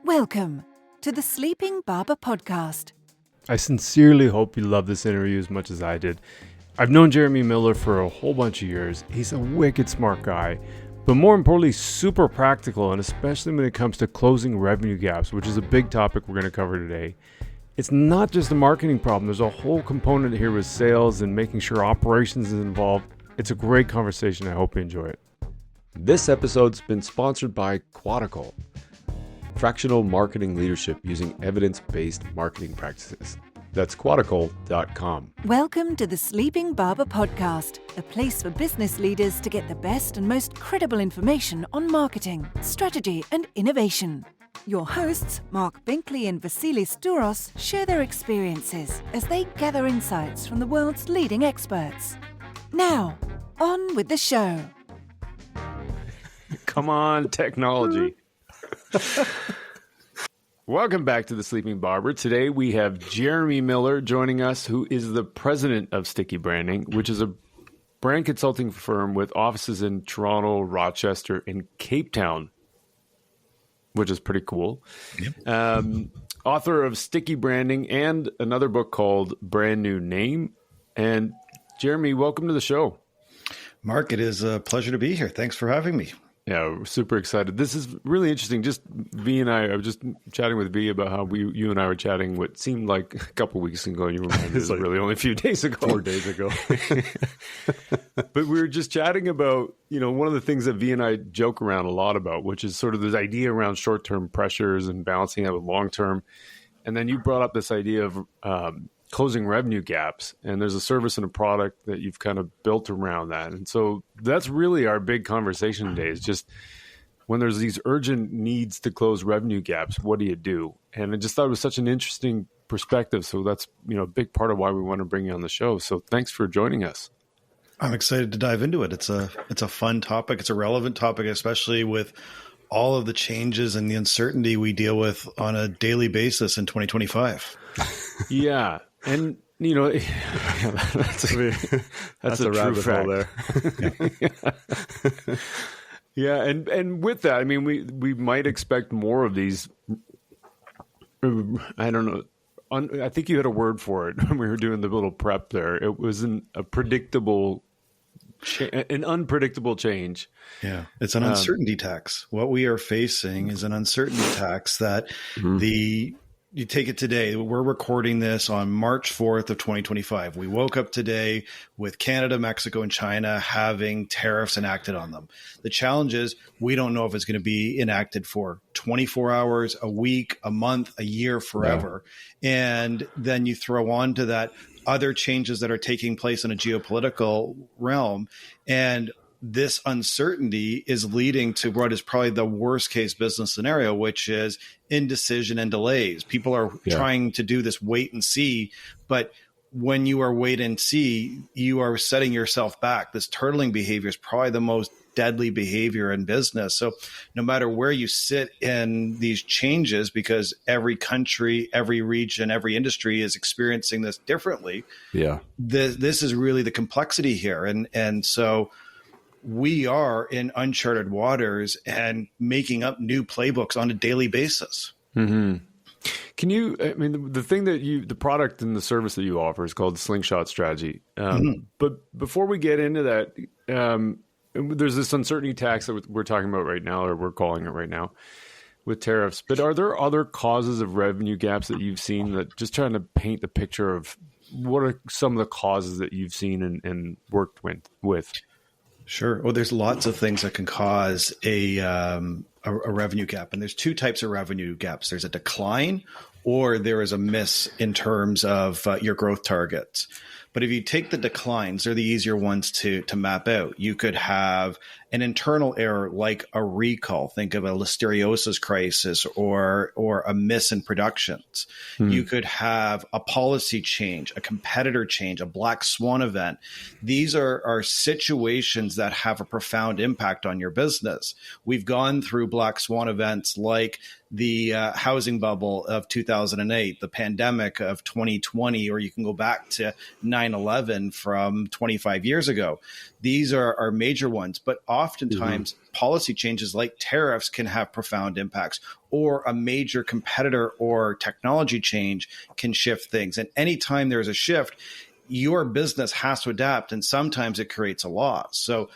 Welcome to the Sleeping Barber Podcast. I sincerely hope you love this interview as much as I did. I've known Jeremey Miller for a whole bunch of years. He's a wicked smart guy, but more importantly, super practical, and especially when it comes to closing revenue gaps, which is a big topic we're going to cover today. It's not just a marketing problem. There's a whole component here with sales and making sure operations is involved. It's a great conversation. I hope you enjoy it. This episode's been sponsored by Quadical, fractional marketing leadership using evidence-based marketing practices. That's quadical.com. Welcome to the Sleeping Barber Podcast, a place for business leaders to get the best and most credible information on marketing, strategy, and innovation. Your hosts, Mark Binkley and Vasilis Douros, share their experiences as they gather insights from the world's leading experts. Now, on with the show. Come on, technology. Welcome back to the Sleeping Barber. Today we have Jeremey Miller joining us, who is the president of Sticky Branding, which is a brand consulting firm with offices in Toronto, Rochester, and Cape Town, which is pretty cool. Yep. Author of Sticky Branding and another book called Brand New Name. And Jeremey, welcome to the show. Mark, it is a pleasure to be here. Thanks for having me. Yeah, we're super excited. This is really interesting. Just V and I was just chatting with V about how you and I were chatting what seemed like a couple weeks ago. You remember this like really only a few days ago. 4 days ago. But we were just chatting about, one of the things that V and I joke around a lot about, which is sort of this idea around short-term pressures and balancing that with long-term. And then you brought up this idea of closing revenue gaps, and there's a service and a product that you've kind of built around that. And so that's really our big conversation today, is just when there's these urgent needs to close revenue gaps, what do you do? And I just thought it was such an interesting perspective. So that's, a big part of why we want to bring you on the show. So thanks for joining us. I'm excited to dive into it. It's a fun topic. It's a relevant topic, especially with all of the changes and the uncertainty we deal with on a daily basis in 2025. Yeah. And, that's a true fact there. Yeah. And with that, we might expect more of these. I don't know. I think you had a word for it when we were doing the little prep there. It wasn't a predictable, an unpredictable change. Yeah. It's an uncertainty tax. What we are facing is an uncertainty tax that you take it today. We're recording this on March 4th of 2025. We woke up today with Canada, Mexico, and China having tariffs enacted on them. The challenge is we don't know if it's going to be enacted for 24 hours, a week, a month, a year, forever. Yeah. And then you throw on to that other changes that are taking place in a geopolitical realm. And this uncertainty is leading to what is probably the worst case business scenario, which is indecision and delays. People are trying to do this wait and see, but when you are wait and see, you are setting yourself back. This turtling behavior is probably the most deadly behavior in business. So no matter where you sit in these changes, because every country, every region, every industry is experiencing this differently. Yeah. This is really the complexity here. And so we are in uncharted waters and making up new playbooks on a daily basis. Mm-hmm. Can you, the thing that the product and the service that you offer is called the Slingshot strategy. But before we get into that, there's this uncertainty tax that we're talking about right now, or we're calling it right now with tariffs. But are there other causes of revenue gaps that you've seen, that just trying to paint the picture of what are some of the causes that you've seen and worked with? Sure. Well, there's lots of things that can cause a revenue gap. And there's two types of revenue gaps. There's a decline, or there is a miss in terms of your growth targets. But if you take the declines, they're the easier ones to map out. You could have an internal error like a recall. Think of a listeriosis crisis or a miss in productions. You could have a policy change, a competitor change, a black swan event. These are situations that have a profound impact on your business. We've gone through black swan events like the housing bubble of 2008, the pandemic of 2020, or you can go back to 9/11 from 25 years ago. These are major ones, but oftentimes policy changes like tariffs can have profound impacts, or a major competitor or technology change can shift things. And anytime there's a shift, your business has to adapt, and sometimes it creates a loss. So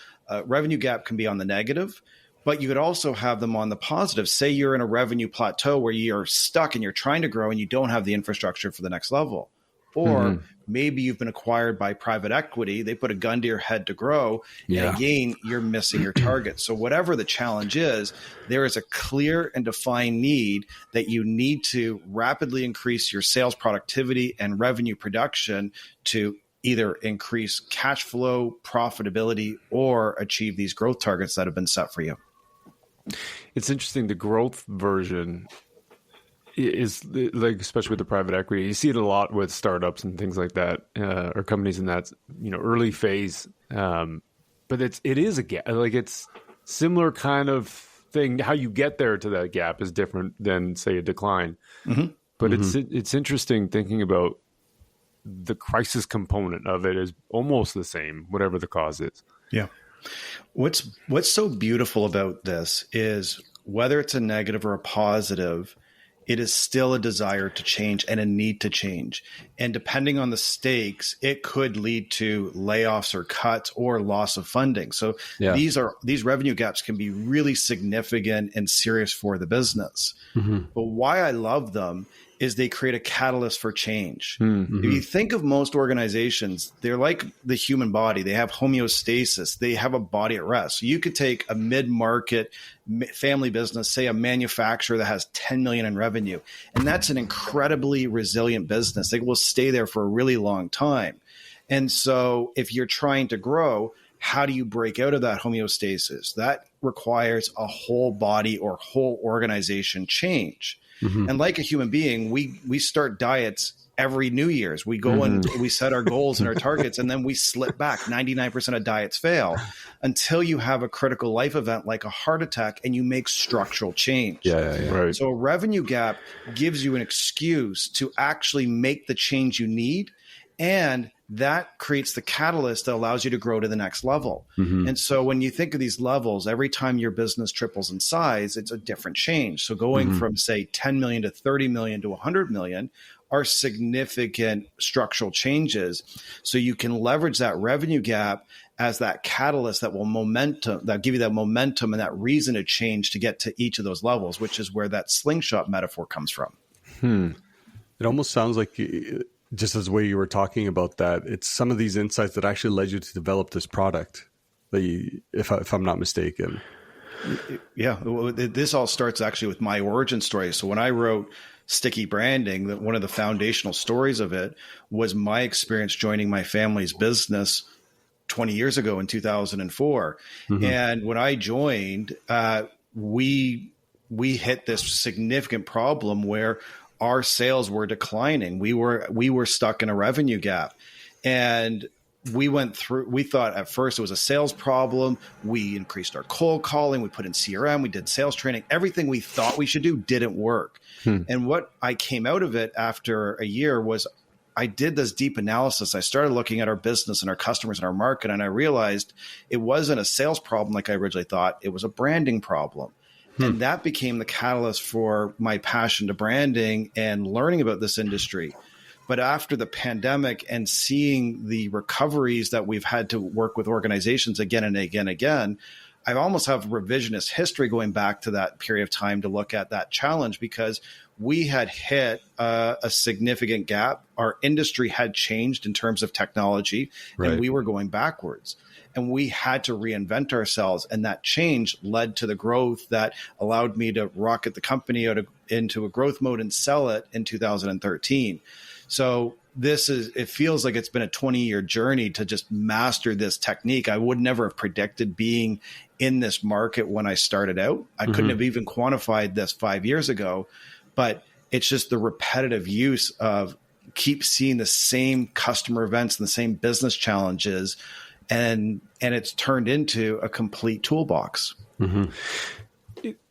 revenue gap can be on the negative, but you could also have them on the positive. Say you're in a revenue plateau where you're stuck and you're trying to grow and you don't have the infrastructure for the next level. Or maybe you've been acquired by private equity. They put a gun to your head to grow. And again, you're missing your target. So whatever the challenge is, there is a clear and defined need that you need to rapidly increase your sales productivity and revenue production to either increase cash flow, profitability, or achieve these growth targets that have been set for you. It's interesting. The growth version is like, especially with the private equity, you see it a lot with startups and things like that, or companies in that, early phase. But it is a gap. Like, it's similar kind of thing. How you get there to that gap is different than, say, a decline. But it's interesting thinking about the crisis component of it is almost the same, whatever the cause is. Yeah. What's so beautiful about this is whether it's a negative or a positive, it is still a desire to change and a need to change. And depending on the stakes, it could lead to layoffs or cuts or loss of funding. So these revenue gaps can be really significant and serious for the business. But why I love them is they create a catalyst for change. If you think of most organizations, they're like the human body. They have homeostasis. They have a body at rest. So you could take a mid-market family business, say a manufacturer that has 10 million in revenue, and that's an incredibly resilient business. They will stay there for a really long time. And so if you're trying to grow, how do you break out of that homeostasis? That requires a whole body or whole organization change. And like a human being, we start diets every New Year's. We go and we set our goals and our targets, and then we slip back. 99% of diets fail until you have a critical life event like a heart attack and you make structural change. Right. So a revenue gap gives you an excuse to actually make the change you need, and that creates the catalyst that allows you to grow to the next level. And so when you think of these levels, every time your business triples in size, it's a different change. So going from, say, 10 million to 30 million to 100 million are significant structural changes. So you can leverage that revenue gap as that catalyst that give you that momentum and that reason to change to get to each of those levels, which is where that slingshot metaphor comes from. It almost sounds like, just as the way you were talking about that, it's some of these insights that actually led you to develop this product, if I'm not mistaken. Yeah, this all starts actually with my origin story. So when I wrote Sticky Branding, one of the foundational stories of it was my experience joining my family's business 20 years ago in 2004. And when I joined, we hit this significant problem where our sales were declining. We were stuck in a revenue gap, and we thought at first it was a sales problem. We increased our cold calling. We put in CRM. We did sales training. Everything we thought we should do didn't work. And what I came out of it after a year was I did this deep analysis. I started looking at our business and our customers and our market, and I realized it wasn't a sales problem like I originally thought. It was a branding problem. And that became the catalyst for my passion to branding and learning about this industry. But after the pandemic and seeing the recoveries that we've had to work with organizations again and again and again, I almost have revisionist history going back to that period of time to look at that challenge, because we had hit a significant gap. Our industry had changed in terms of technology, and we were going backwards. And we had to reinvent ourselves. And that change led to the growth that allowed me to rocket the company into a growth mode and sell it in 2013. So it feels like it's been a 20-year journey to just master this technique. I would never have predicted being in this market when I started out. I couldn't have even quantified this 5 years ago, but it's just the repetitive use of keep seeing the same customer events and the same business challenges. And it's turned into a complete toolbox.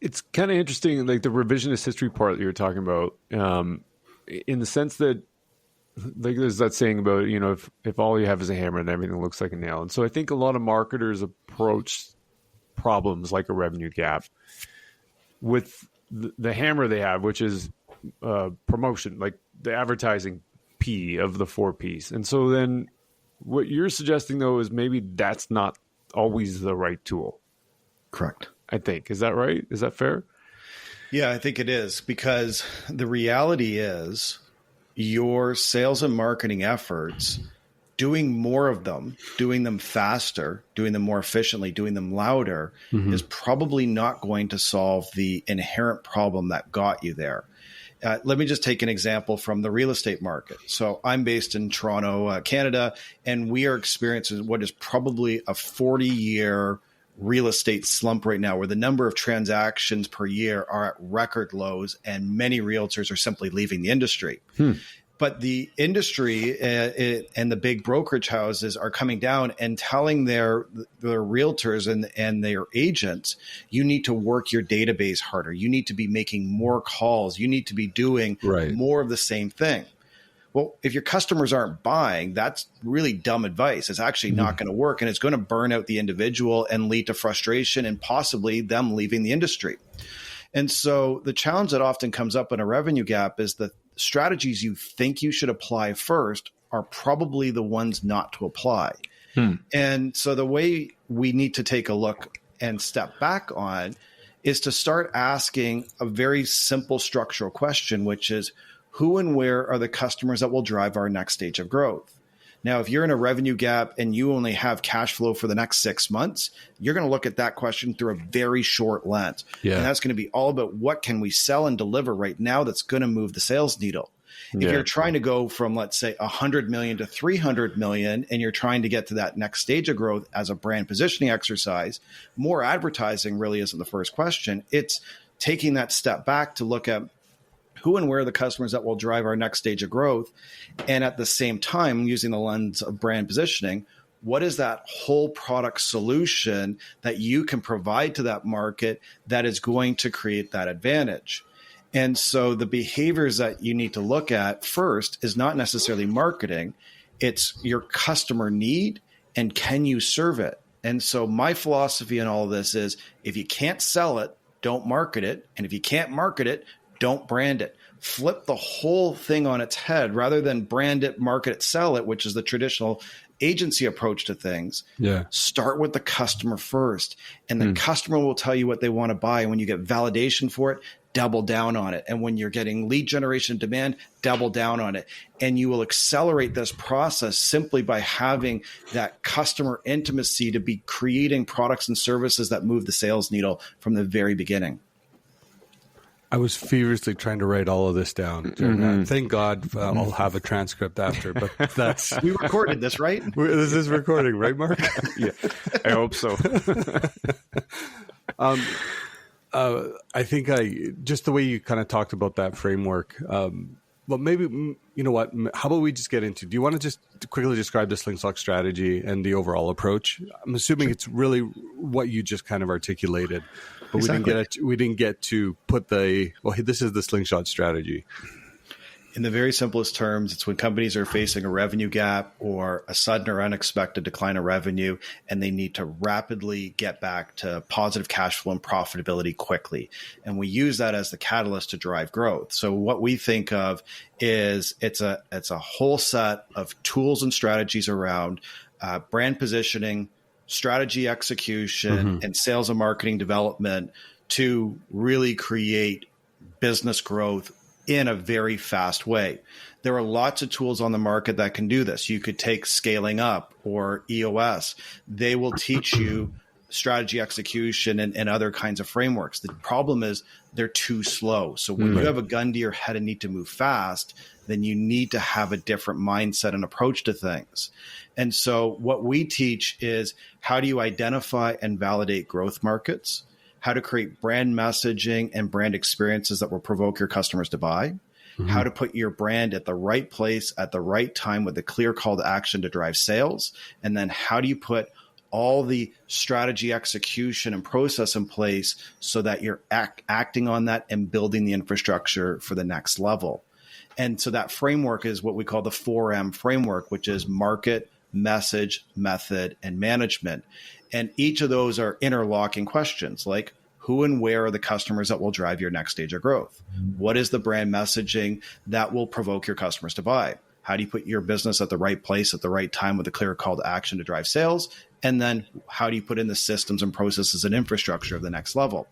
It's kind of interesting, like the revisionist history part that you're talking about, in the sense that, like, there's that saying about, if all you have is a hammer and everything looks like a nail. And so I think a lot of marketers approach problems like a revenue gap with the hammer they have, which is promotion, like the advertising P of the 4 Ps. And so then what you're suggesting, though, is maybe that's not always the right tool. Correct. I think. Is that right? Is that fair? Yeah, I think it is, because the reality is your sales and marketing efforts, doing more of them, doing them faster, doing them more efficiently, doing them louder, is probably not going to solve the inherent problem that got you there. Let me just take an example from the real estate market. So I'm based in Toronto, Canada, and we are experiencing what is probably a 40-year real estate slump right now, where the number of transactions per year are at record lows and many realtors are simply leaving the industry. But the industry and the big brokerage houses are coming down and telling their realtors and their agents, you need to work your database harder. You need to be making more calls. You need to be doing more of the same thing. Well, if your customers aren't buying, that's really dumb advice. It's actually not going to work, and it's going to burn out the individual and lead to frustration and possibly them leaving the industry. And so the challenge that often comes up in a revenue gap is the strategies you think you should apply first are probably the ones not to apply. And so the way we need to take a look and step back on is to start asking a very simple structural question, which is, who and where are the customers that will drive our next stage of growth? Now, if you're in a revenue gap and you only have cash flow for the next 6 months, you're going to look at that question through a very short lens. And that's going to be all about what can we sell and deliver right now that's going to move the sales needle. If you're trying to go from, let's say, 100 million to 300 million, and you're trying to get to that next stage of growth as a brand positioning exercise, more advertising really isn't the first question. It's taking that step back to look at who and where are the customers that will drive our next stage of growth. And at the same time, using the lens of brand positioning, what is that whole product solution that you can provide to that market that is going to create that advantage? And so the behaviors that you need to look at first is not necessarily marketing. It's your customer need and can you serve it? And so my philosophy in all of this is, if you can't sell it, don't market it. And if you can't market it, don't brand it. Flip the whole thing on its head. Rather than brand it, market it, sell it, which is the traditional agency approach to things. Start with the customer first. And the customer will tell you what they want to buy. And when you get validation for it, double down on it. And when you're getting lead generation demand, double down on it. And you will accelerate this process simply by having that customer intimacy to be creating products and services that move the sales needle from the very beginning. I was feverishly trying to write all of this down. Thank God I'll have a transcript after, but that's... We recorded this, right? This is recording, right, Mark? Yeah, I hope so. I think just the way you kind of talked about that framework, well, maybe, you know what, how about we just get into, do you want to just quickly describe the Slingshot strategy and the overall approach? I'm assuming it's really what you just kind of articulated, but we didn't get to put this is the Slingshot strategy. In the very simplest terms, it's when companies are facing a revenue gap or a sudden or unexpected decline of revenue, and they need to rapidly get back to positive cash flow and profitability quickly. And we use that as the catalyst to drive growth. So what we think of is it's a whole set of tools and strategies around brand positioning, strategy execution, and sales and marketing development to really create business growth in a very fast way. There are lots of tools on the market that can do this. You could take Scaling Up or EOS. They will teach you strategy execution and other kinds of frameworks. The problem is they're too slow. So when you have a gun to your head and need to move fast, then you need to have a different mindset and approach to things. And so what we teach is, how do you identify and validate growth markets? How to create brand messaging and brand experiences that will provoke your customers to buy, how to put your brand at the right place at the right time with a clear call to action to drive sales, and then how do you put all the strategy execution and process in place so that you're acting on that and building the infrastructure for the next level. And so that framework is what we call the 4M framework, which is market, message, method, and management. And each of those are interlocking questions like, who and where are the customers that will drive your next stage of growth? What is the brand messaging that will provoke your customers to buy? How do you put your business at the right place at the right time with a clear call to action to drive sales? And then how do you put in the systems and processes and infrastructure of the next level?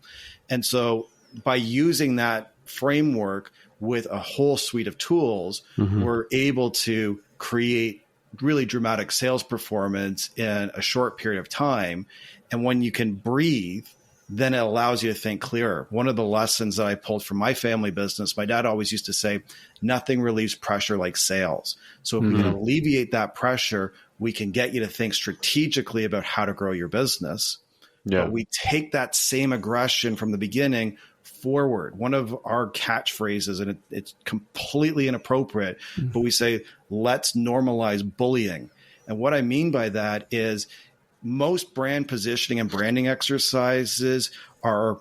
And so by using that framework with a whole suite of tools, we're able to create really dramatic sales performance in a short period of time. And when you can breathe, then it allows you to think clearer. One of the lessons that I pulled from my family business, my dad always used to say, nothing relieves pressure like sales. So if we can alleviate that pressure, we can get you to think strategically about how to grow your business. Yeah. But we take that same aggression from the beginning forward. One of our catchphrases, and it's completely inappropriate, but we say, let's normalize bullying. And what I mean by that is, most brand positioning and branding exercises are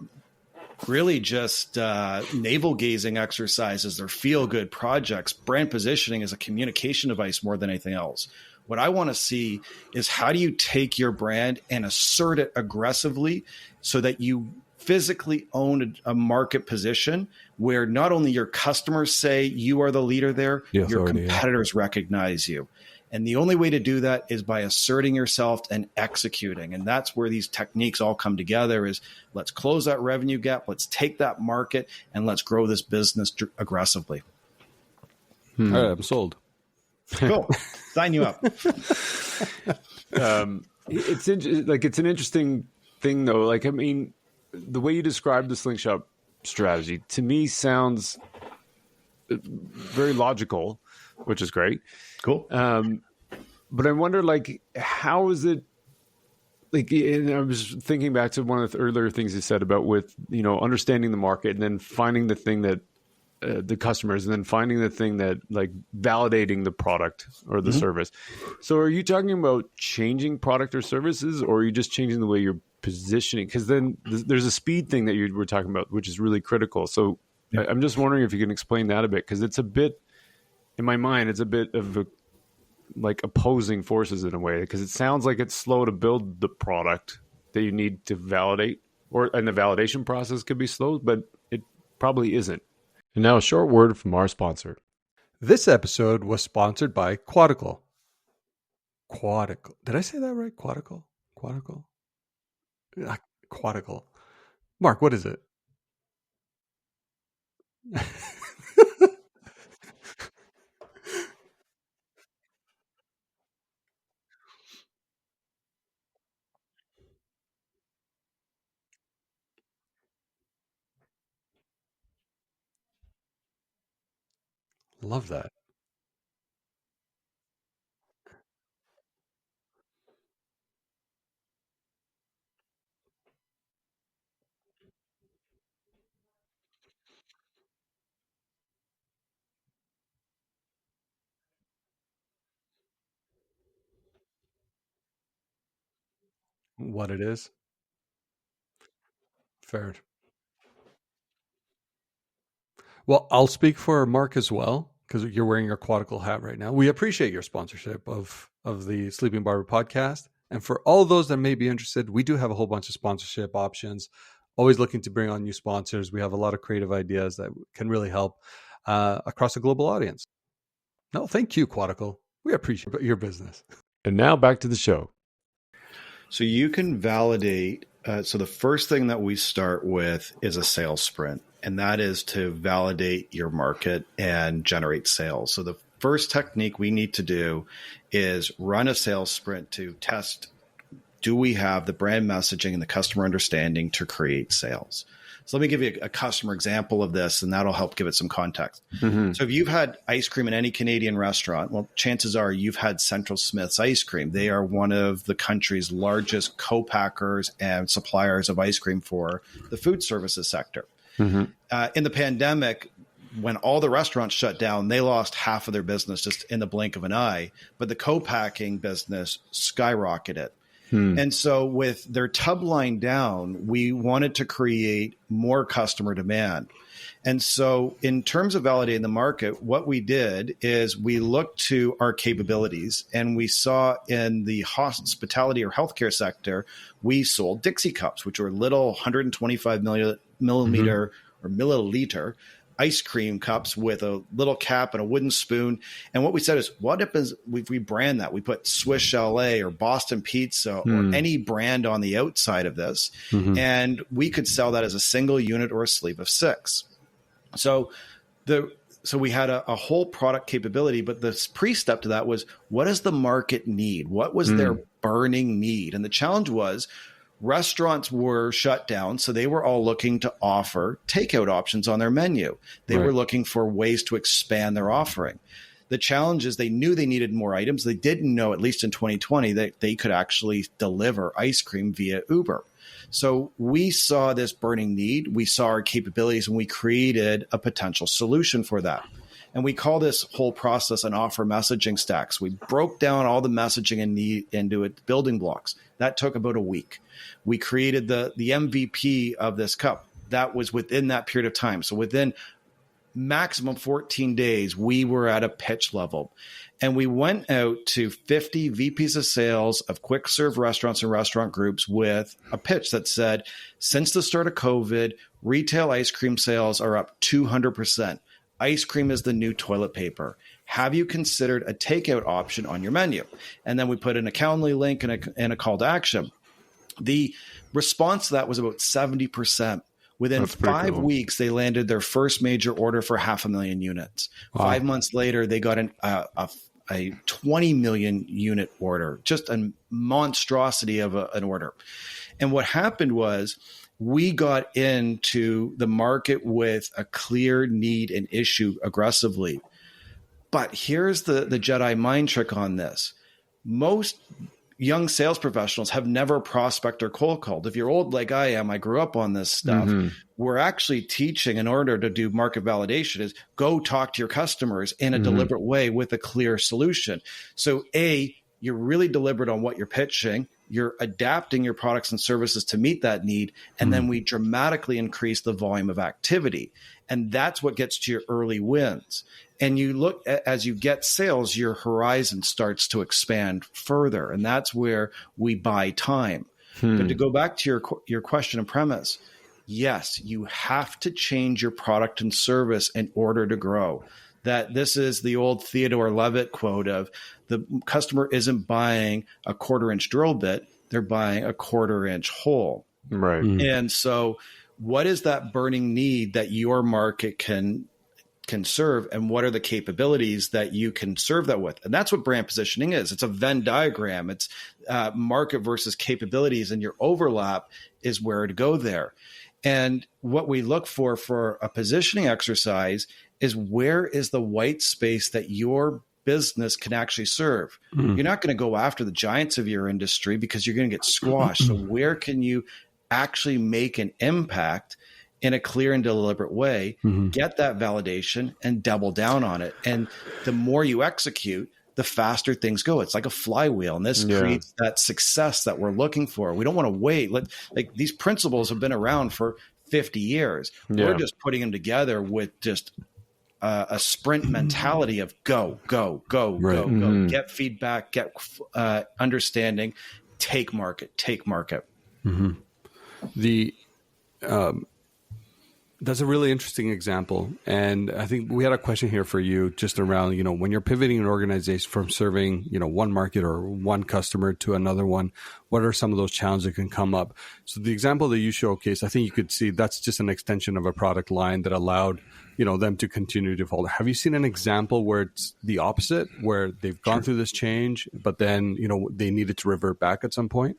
really just navel gazing exercises. They're feel good projects. Brand positioning is a communication device more than anything else. What I want to see is, how do you take your brand and assert it aggressively so that you physically own a market position where not only your customers say you are the leader there, your competitors recognize you. And the only way to do that is by asserting yourself and executing. And that's where these techniques all come together is, let's close that revenue gap, let's take that market, and let's grow this business aggressively. All right, I'm sold. Cool. Sign you up. It's an interesting thing though. Like, I mean, the way you describe the Slingshot strategy to me sounds very logical, which is great. Cool. But I wonder, like, how is it, like, and I was thinking back to one of the earlier things you said about with, understanding the market and then finding the thing that the customers, and then finding the thing that, like, validating the product or the service. So are you talking about changing product or services, or are you just changing the way you're positioning? Because then there's a speed thing that you were talking about, which is really critical. So I'm just wondering if you can explain that a bit, because it's a bit, in my mind, it's a bit of like opposing forces in a way, because it sounds like it's slow to build the product that you need to validate, and the validation process could be slow, but it probably isn't. And now a short word from our sponsor. This episode was sponsored by Quadical. Did I say that right? Quadical. Quadical. Mark, what is it? Love that. What it is? Fair. Well, I'll speak for Mark as well, because you're wearing your Quadical hat right now. We appreciate your sponsorship of the Sleeping Barber Podcast. And for all those that may be interested, we do have a whole bunch of sponsorship options. Always looking to bring on new sponsors. We have a lot of creative ideas that can really help across a global audience. No, thank you, Quadical. We appreciate your business. And now back to the show. So you can validate. So the first thing that we start with is a sales sprint, and that is to validate your market and generate sales. So the first technique we need to do is run a sales sprint to test, do we have the brand messaging and the customer understanding to create sales? So let me give you a customer example of this, and that'll help give it some context. So if you've had ice cream in any Canadian restaurant, well, chances are you've had Central Smith's ice cream. They are one of the country's largest co-packers and suppliers of ice cream for the food services sector. In the pandemic, when all the restaurants shut down, they lost half of their business just in the blink of an eye, but the co-packing business skyrocketed. And so with their tub line down, we wanted to create more customer demand. And so in terms of validating the market, what we did is we looked to our capabilities, and we saw in the hospitality or healthcare sector, we sold Dixie cups, which were little 125 millimeter or milliliter ice cream cups with a little cap and a wooden spoon. And what we said is, what happens if we brand that? We put Swiss Chalet or Boston Pizza or any brand on the outside of this, and we could sell that as a single unit or a sleeve of 6. So we had a whole product capability, but the pre-step to that was, what does the market need? What was their burning need? And the challenge was, restaurants were shut down, so they were all looking to offer takeout options on their menu. They were looking for ways to expand their offering. The challenge is they knew they needed more items. They didn't know, at least in 2020, that they could actually deliver ice cream via Uber. So we saw this burning need. We saw our capabilities, and we created a potential solution for that. And we call this whole process an offer messaging stack. So we broke down all the messaging and need into it, building blocks. That took about a week. We created the MVP of this cup. That was within that period of time. So within maximum 14 days, we were at a pitch level. And we went out to 50 VPs of sales of quick serve restaurants and restaurant groups with a pitch that said, since the start of COVID, retail ice cream sales are up 200%. Ice cream is the new toilet paper. Have you considered a takeout option on your menu? And then we put an Accountly link and a call to action. The response to that was about 70%. Within 5 weeks, they landed their first major order for 500,000 units. Wow. 5 months later, they got a 20 million unit order, just a monstrosity of an order. And what happened was, we got into the market with a clear need and issue aggressively. But here's the Jedi mind trick on this. Most young sales professionals have never prospect or cold called. If you're old like I am, I grew up on this stuff. We're actually teaching, in order to do market validation, is go talk to your customers in a deliberate way with a clear solution. So you're really deliberate on what you're pitching. You're adapting your products and services to meet that need. And then we dramatically increase the volume of activity. And that's what gets to your early wins. And you look as you get sales, your horizon starts to expand further. And that's where we buy time. But to go back to your question and premise, yes, you have to change your product and service in order to grow. That this is the old Theodore Levitt quote of, the customer isn't buying a 1/4-inch drill bit, they're buying a 1/4-inch hole. Right. And so what is that burning need that your market can serve, and what are the capabilities that you can serve that with? And that's what brand positioning is. It's a Venn diagram. It's market versus capabilities, and your overlap is where to go there. And what we look for a positioning exercise is, where is the white space that your business can actually serve? You're not going to go after the giants of your industry because you're going to get squashed. So where can you actually make an impact in a clear and deliberate way, get that validation, and double down on it? And the more you execute, the faster things go. It's like a flywheel, and this creates that success that we're looking for. We don't want to wait. Like these principles have been around for 50 years. We're just putting them together with just a sprint mentality of go, go, go, go, go. Get feedback, get understanding, take market. That's a really interesting example. And I think we had a question here for you just around, when you're pivoting an organization from serving, one market or one customer to another one, what are some of those challenges that can come up? So the example that you showcased, I think you could see that's just an extension of a product line that allowed, them to continue to evolve. Have you seen an example where it's the opposite, where they've gone through this change, but then, they needed to revert back at some point?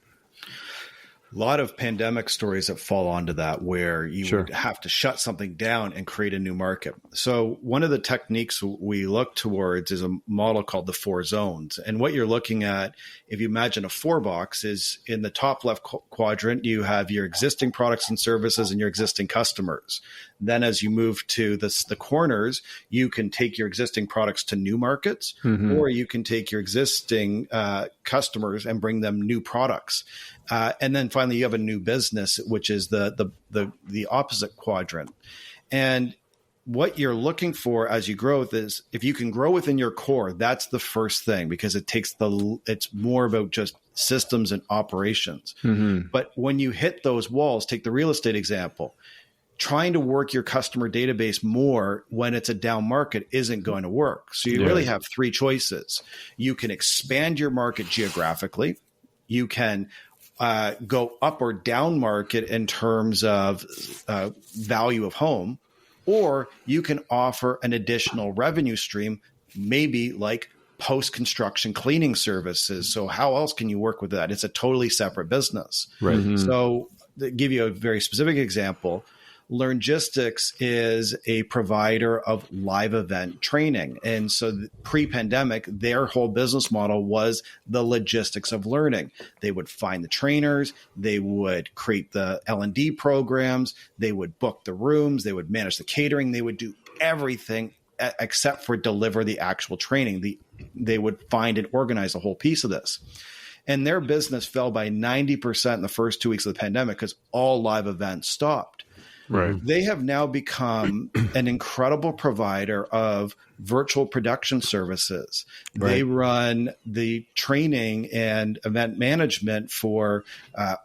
A lot of pandemic stories that fall onto that, where you would have to shut something down and create a new market. So one of the techniques we look towards is a model called the 4 zones. And what you're looking at, if you imagine a 4 box, is in the top left quadrant, you have your existing products and services and your existing customers. Then as you move to the corners, you can take your existing products to new markets, or you can take your existing customers and bring them new products. And then finally, you have a new business, which is the opposite quadrant. And what you're looking for as you grow is if you can grow within your core, that's the first thing, because it's more about just systems and operations. But when you hit those walls, take the real estate example, trying to work your customer database more when it's a down market isn't going to work. So you really have three choices. You can expand your market geographically. You can go up or down market in terms of value of home, or you can offer an additional revenue stream, maybe like post-construction cleaning services. So how else can you work with that? It's a totally separate business. Right. So to give you a very specific example, Learngistics is a provider of live event training. And so pre-pandemic, their whole business model was the logistics of learning. They would find the trainers, they would create the L&D programs, they would book the rooms, they would manage the catering, they would do everything except for deliver the actual training. They would find and organize the whole piece of this. And their business fell by 90% in the first 2 weeks of the pandemic because all live events stopped. Right. They have now become an incredible provider of virtual production services. Right. They run the training and event management for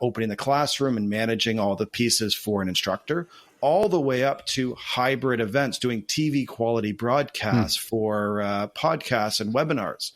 opening the classroom and managing all the pieces for an instructor, all the way up to hybrid events, doing TV quality broadcasts for podcasts and webinars.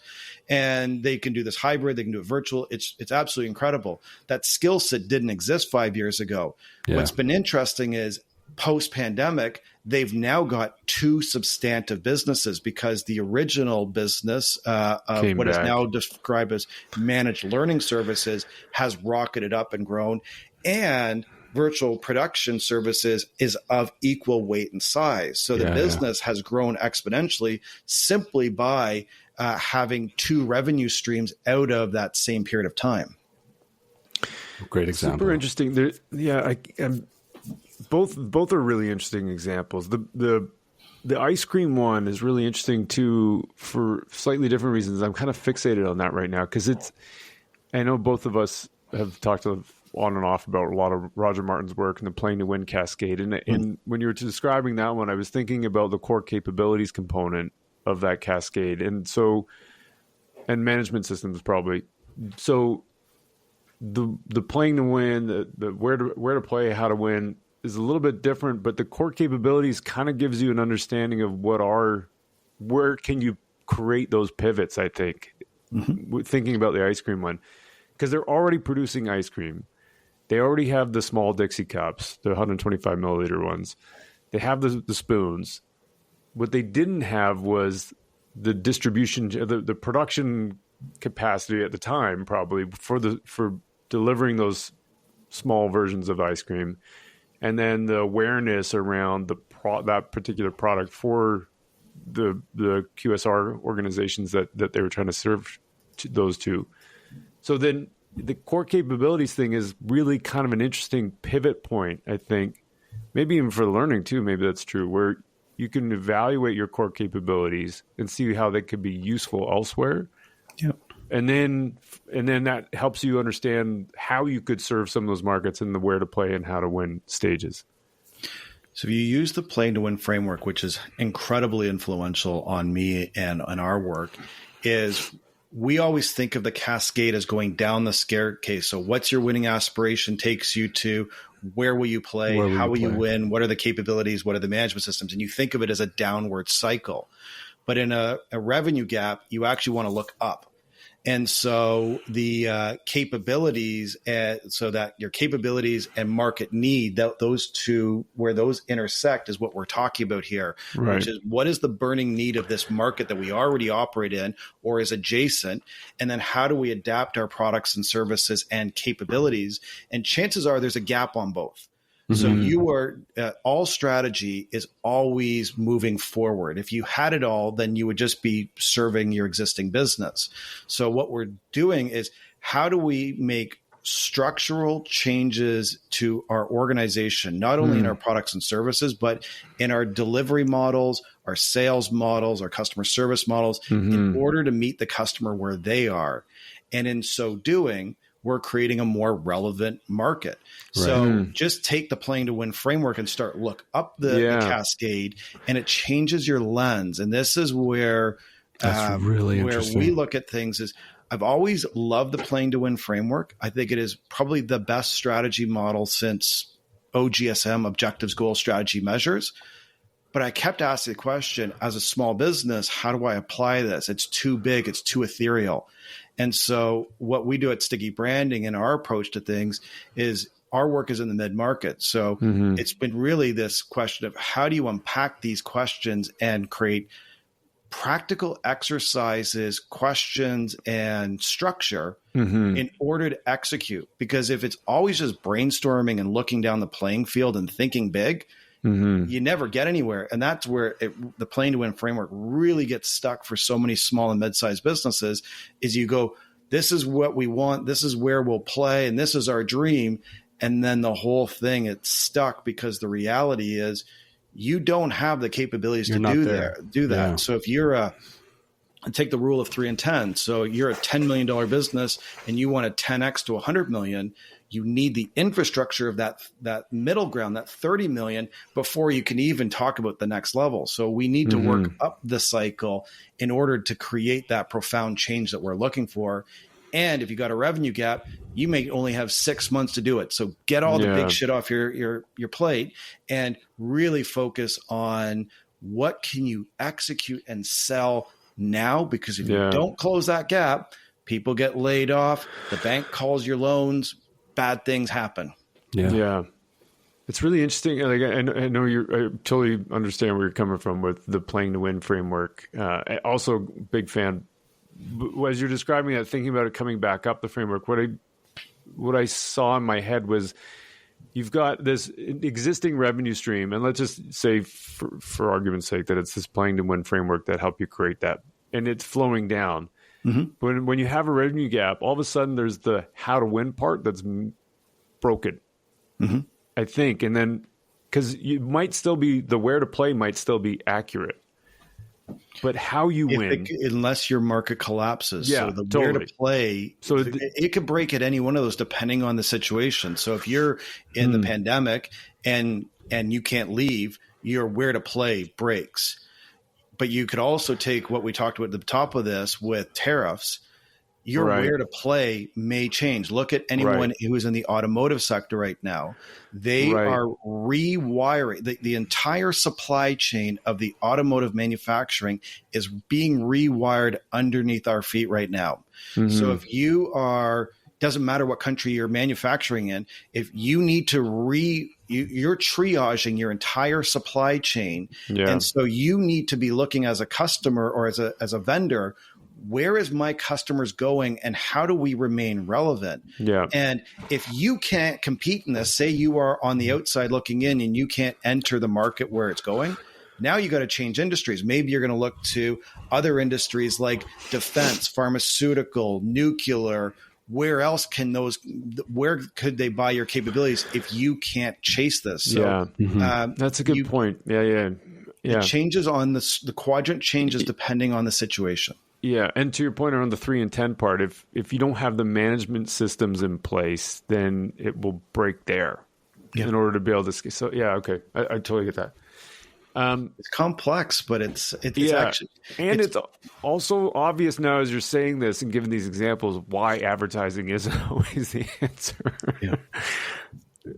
And they can do this hybrid, they can do it virtual. It's absolutely incredible. That skill set didn't exist 5 years ago. Yeah. What's been interesting is post-pandemic, they've now got two substantive businesses, because the original business of what is now described as managed learning services has rocketed up and grown. And virtual production services is of equal weight and size. So the business has grown exponentially simply by having two revenue streams out of that same period of time. Great example. Super interesting. Both are really interesting examples. The ice cream one is really interesting too, for slightly different reasons. I'm kind of fixated on that right now because I know both of us have talked on and off about a lot of Roger Martin's work and the Playing to Win cascade. And when you were describing that one, I was thinking about the core capabilities component of that cascade, and management systems probably. So the playing to win, the where to play, how to win is a little bit different, but the core capabilities kind of gives you an understanding of where can you create those pivots, I think, thinking about the ice cream one, because they're already producing ice cream. They already have the small Dixie cups, the 125 milliliter ones. They have the spoons. What they didn't have was the distribution, the production capacity at the time, probably for delivering those small versions of ice cream, and then the awareness around that particular product for the QSR organizations that they were trying to serve those to. So then the core capabilities thing is really kind of an interesting pivot point, I think. Maybe even for learning too, maybe that's true, where you can evaluate your core capabilities and see how they could be useful elsewhere. Yep. And then that helps you understand how you could serve some of those markets and the where to play and how to win stages. So if you use the Playing to Win framework, which is incredibly influential on me and on our work, is we always think of the cascade as going down the staircase. So what's your winning aspiration takes you to, where will you play? How will you win? What are the capabilities? What are the management systems? And you think of it as a downward cycle. But in a revenue gap, you actually want to look up. And so the capabilities, so that your capabilities and market need, those two, where those intersect is what we're talking about here, right. Which is what is the burning need of this market that we already operate in or is adjacent? And then how do we adapt our products and services and capabilities? And chances are there's a gap on both. So you are all strategy is always moving forward. If you had it all, then you would just be serving your existing business. So what we're doing is how do we make structural changes to our organization, not only in our products and services, but in our delivery models, our sales models, our customer service models, in order to meet the customer where they are. And in so doing, we're creating a more relevant market. Right. So just take the Playing to Win framework and start look up the cascade, and it changes your lens. And this is where that's really where we look at things is I've always loved the Playing to Win framework. I think it is probably the best strategy model since OGSM, Objectives, Goals, Strategy, Measures. But I kept asking the question, as a small business, how do I apply this? It's too big. It's too ethereal. And so what we do at Sticky Branding and our approach to things is our work is in the mid-market. So it's been really this question of how do you unpack these questions and create practical exercises, questions, and structure in order to execute. Because if it's always just brainstorming and looking down the playing field and thinking big, you never get anywhere. And that's where the Playing to Win framework really gets stuck for so many small and mid-sized businesses is you go, this is what we want, this is where we'll play, and this is our dream. And then the whole thing, it's stuck because the reality is you don't have the capabilities to do that. Yeah. So if you're take the rule of 3 and 10. So you're a $10 million business and you want to 10X to 100 million. You need the infrastructure of that middle ground, that 30 million, before you can even talk about the next level. So we need to work up the cycle in order to create that profound change that we're looking for. And if you got a revenue gap, you may only have 6 months to do it. So get all the big shit off your plate and really focus on what can you execute and sell now, because if you don't close that gap, people get laid off, the bank calls your loans, bad things happen. Yeah. It's really interesting. Like, I know I totally understand where you're coming from with the Playing to Win framework. Also, big fan. As you're describing that, thinking about it coming back up the framework, what I saw in my head was you've got this existing revenue stream, and let's just say, for argument's sake, that it's this Playing to Win framework that helped you create that, and it's flowing down. When you have a revenue gap, all of a sudden there's the how to win part that's broken, I think. And then, because you might still be, the where to play might still be accurate, but how you win. Unless your market collapses. So the where to play, so it could break at any one of those depending on the situation. So if you're in the pandemic and you can't leave, your where to play breaks. But you could also take what we talked about at the top of this with tariffs. Your where to play may change. Look at anyone who is in the automotive sector right now. They are rewiring. The entire supply chain of the automotive manufacturing is being rewired underneath our feet right now. So if you are, doesn't matter what country you're manufacturing in, if you need to you're triaging your entire supply chain. And so you need to be looking as a customer or as a vendor, where is my customers going and how do we remain relevant? And if you can't compete in this, say you are on the outside looking in and you can't enter the market where it's going, now you got to change industries. Maybe you're going to look to other industries like defense, pharmaceutical, nuclear. Where else where could they buy your capabilities if you can't chase this? So that's a good point. It changes on the quadrant changes depending on the situation. Yeah. And to your point around the 3 and 10 part, if you don't have the management systems in place, then it will break there in order to be able to. So okay. I totally get that. It's complex, but it's actually, and it's also obvious now as you're saying this and giving these examples why advertising isn't always the answer.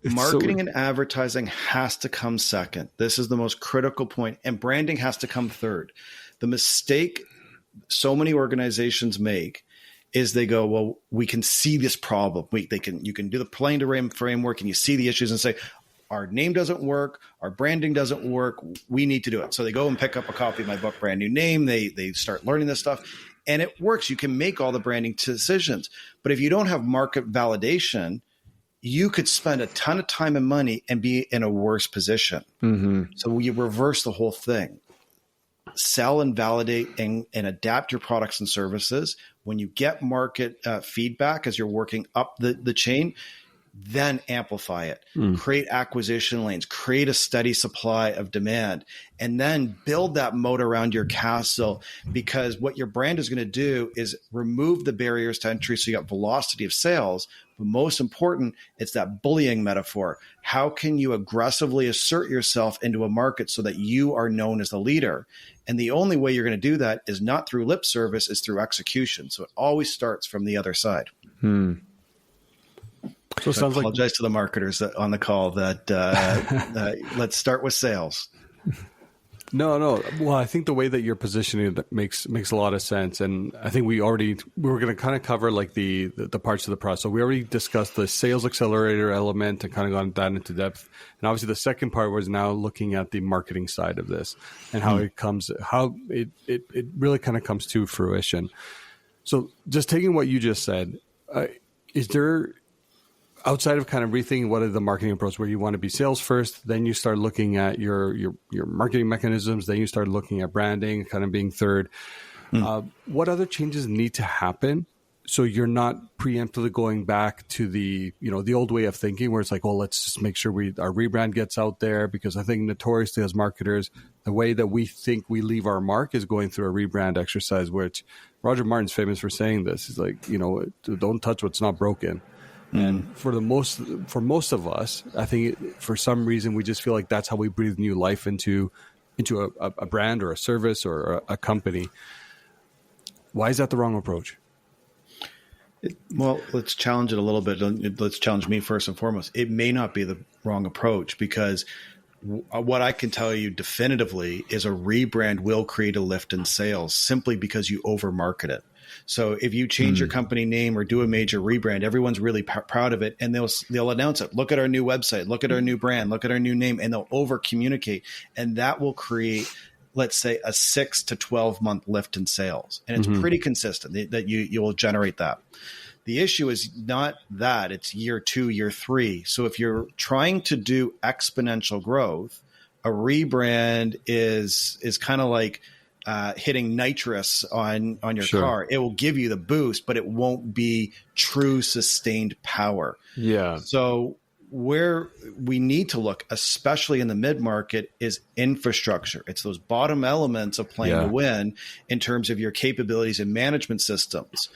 Marketing and advertising has to come second. This is the most critical point, and branding has to come third. The mistake so many organizations make is they go, well, we can see this problem. You can do the Playing to Win framework and you see the issues and say, our name doesn't work, our branding doesn't work, we need to do it. So they go and pick up a copy of my book, Brand New Name. They start learning this stuff and it works. You can make all the branding decisions. But if you don't have market validation, you could spend a ton of time and money and be in a worse position. So you reverse the whole thing. Sell and validate and adapt your products and services When you get market feedback as you're working up the chain, then amplify it, create acquisition lanes, create a steady supply of demand, and then build that moat around your castle, because what your brand is going to do is remove the barriers to entry so you got velocity of sales. But most important, it's that bullying metaphor. How can you aggressively assert yourself into a market so that you are known as the leader? And the only way you're going to do that is not through lip service, is through execution. So it always starts from the other side. So it sounds I apologize to the marketers on the call that let's start with sales. No. Well, I think the way that you're positioning it makes a lot of sense. And I think we were going to kind of cover like the parts of the process. So we already discussed the sales accelerator element and kind of gone that into depth. And obviously the second part was now looking at the marketing side of this and how it really kind of comes to fruition. So just taking what you just said, is there, outside of kind of rethinking what is the marketing approach, where you want to be sales first, then you start looking at your marketing mechanisms, then you start looking at branding, kind of being third. What other changes need to happen so you're not preemptively going back to the old way of thinking, where it's like, well, let's just make sure our rebrand gets out there? Because I think notoriously as marketers, the way that we think we leave our mark is going through a rebrand exercise, which Roger Martin's famous for saying this. He's like, don't touch what's not broken. And for most of us, I think for some reason we just feel like that's how we breathe new life into a brand or a service or a company. Why is that the wrong approach? Well, let's challenge it a little bit. Let's challenge me first and foremost. It may not be the wrong approach, because what I can tell you definitively is a rebrand will create a lift in sales simply because you over-market it. So if you change your company name or do a major rebrand, everyone's really proud of it, and they'll announce it. Look at our new website, look at our new brand, look at our new name, and they'll over communicate, and that will create, let's say, a 6 to 12 month lift in sales, and it's pretty consistent that you will generate that. The issue is not that, it's year 2, year 3. So if you're trying to do exponential growth, a rebrand is kind of like hitting nitrous on your car. It will give you the boost, but it won't be true sustained power. Yeah. So where we need to look, especially in the mid-market, is infrastructure. It's those bottom elements of playing to win in terms of your capabilities and management systems.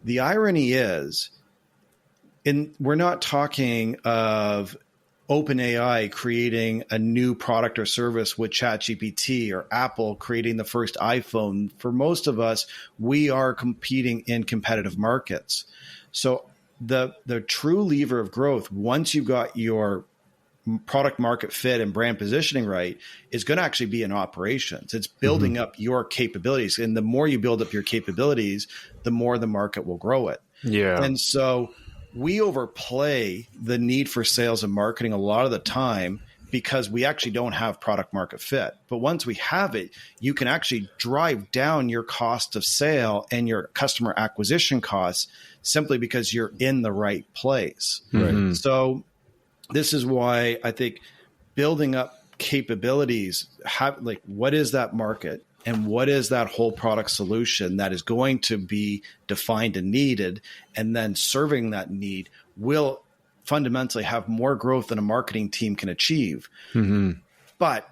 The irony is, we're not talking of OpenAI creating a new product or service with ChatGPT, or Apple creating the first iPhone. For most of us, we are competing in competitive markets. So the true lever of growth, once you've got your product market fit and brand positioning right, is going to actually be in operations. It's building up your capabilities. And the more you build up your capabilities, the more the market will grow it. Yeah. And so we overplay the need for sales and marketing a lot of the time because we actually don't have product market fit. But once we have it, you can actually drive down your cost of sale and your customer acquisition costs simply because you're in the right place. Right. So this is why I think building up capabilities, what is that market and what is that whole product solution that is going to be defined and needed, and then serving that need will fundamentally have more growth than a marketing team can achieve. But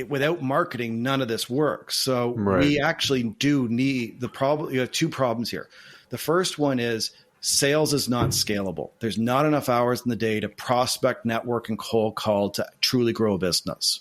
without marketing, none of this works. So we actually do need you have two problems here. The first one is sales is not scalable. There's not enough hours in the day to prospect, network, and cold call to truly grow a business.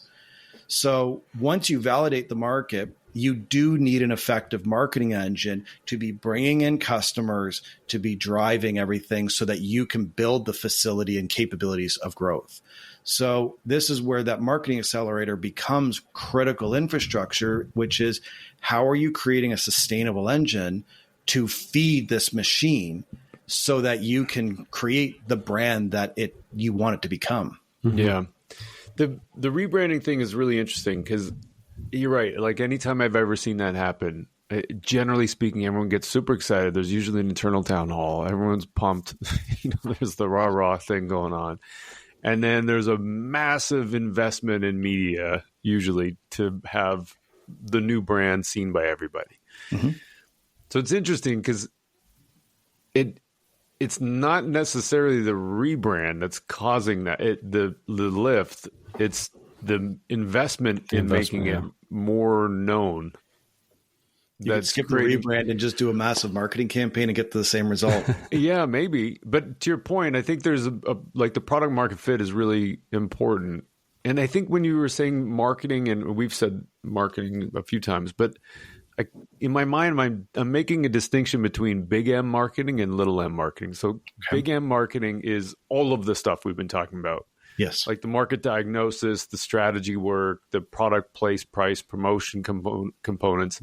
So once you validate the market, you do need an effective marketing engine to be bringing in customers, to be driving everything so that you can build the facility and capabilities of growth. So this is where that marketing accelerator becomes critical infrastructure, which is how are you creating a sustainable engine to feed this machine so that you can create the brand that you want it to become. Yeah. The rebranding thing is really interesting because you're right. Like anytime I've ever seen that happen, generally speaking, everyone gets super excited. There's usually an internal town hall. Everyone's pumped. There's the rah-rah thing going on. And then there's a massive investment in media, usually, to have the new brand seen by everybody. So it's interesting because it's not necessarily the rebrand that's causing that the lift. It's the investment in making it more known. You could skip the rebrand and just do a massive marketing campaign and get to the same result. Yeah, maybe. But to your point, I think there's like the product market fit is really important. And I think when you were saying marketing, and we've said marketing a few times, but in my mind, I'm making a distinction between big M marketing and little m marketing. So big M marketing is all of the stuff we've been talking about. Yes. Like the market diagnosis, the strategy work, the product place, price, promotion components.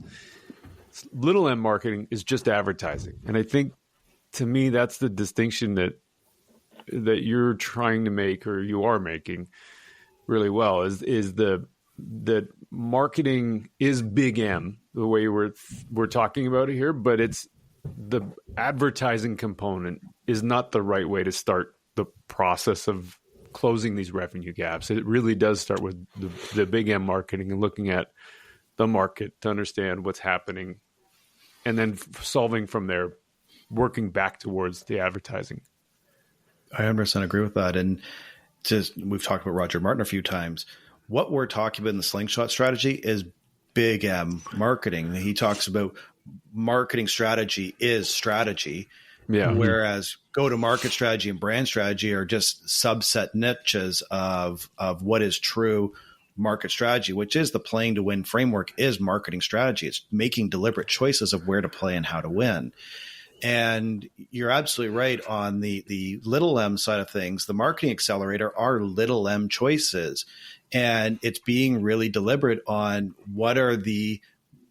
Little m marketing is just advertising. And I think to me, that's the distinction that you're trying to make, or you are making really well, is that marketing is big M, the way we're talking about it here, but it's the advertising component is not the right way to start the process of closing these revenue gaps. It really does start with the big M marketing and looking at the market to understand what's happening, and then solving from there, working back towards the advertising. I 100% agree with that. And we've talked about Roger Martin a few times. What we're talking about in the Slingshot strategy is big M marketing. He talks about marketing strategy is strategy. Yeah. Whereas go-to-market strategy and brand strategy are just subset niches of what is true market strategy, which is the playing to win framework is marketing strategy. It's making deliberate choices of where to play and how to win. And you're absolutely right on the little m side of things. The marketing accelerator are little m choices. And it's being really deliberate on what are the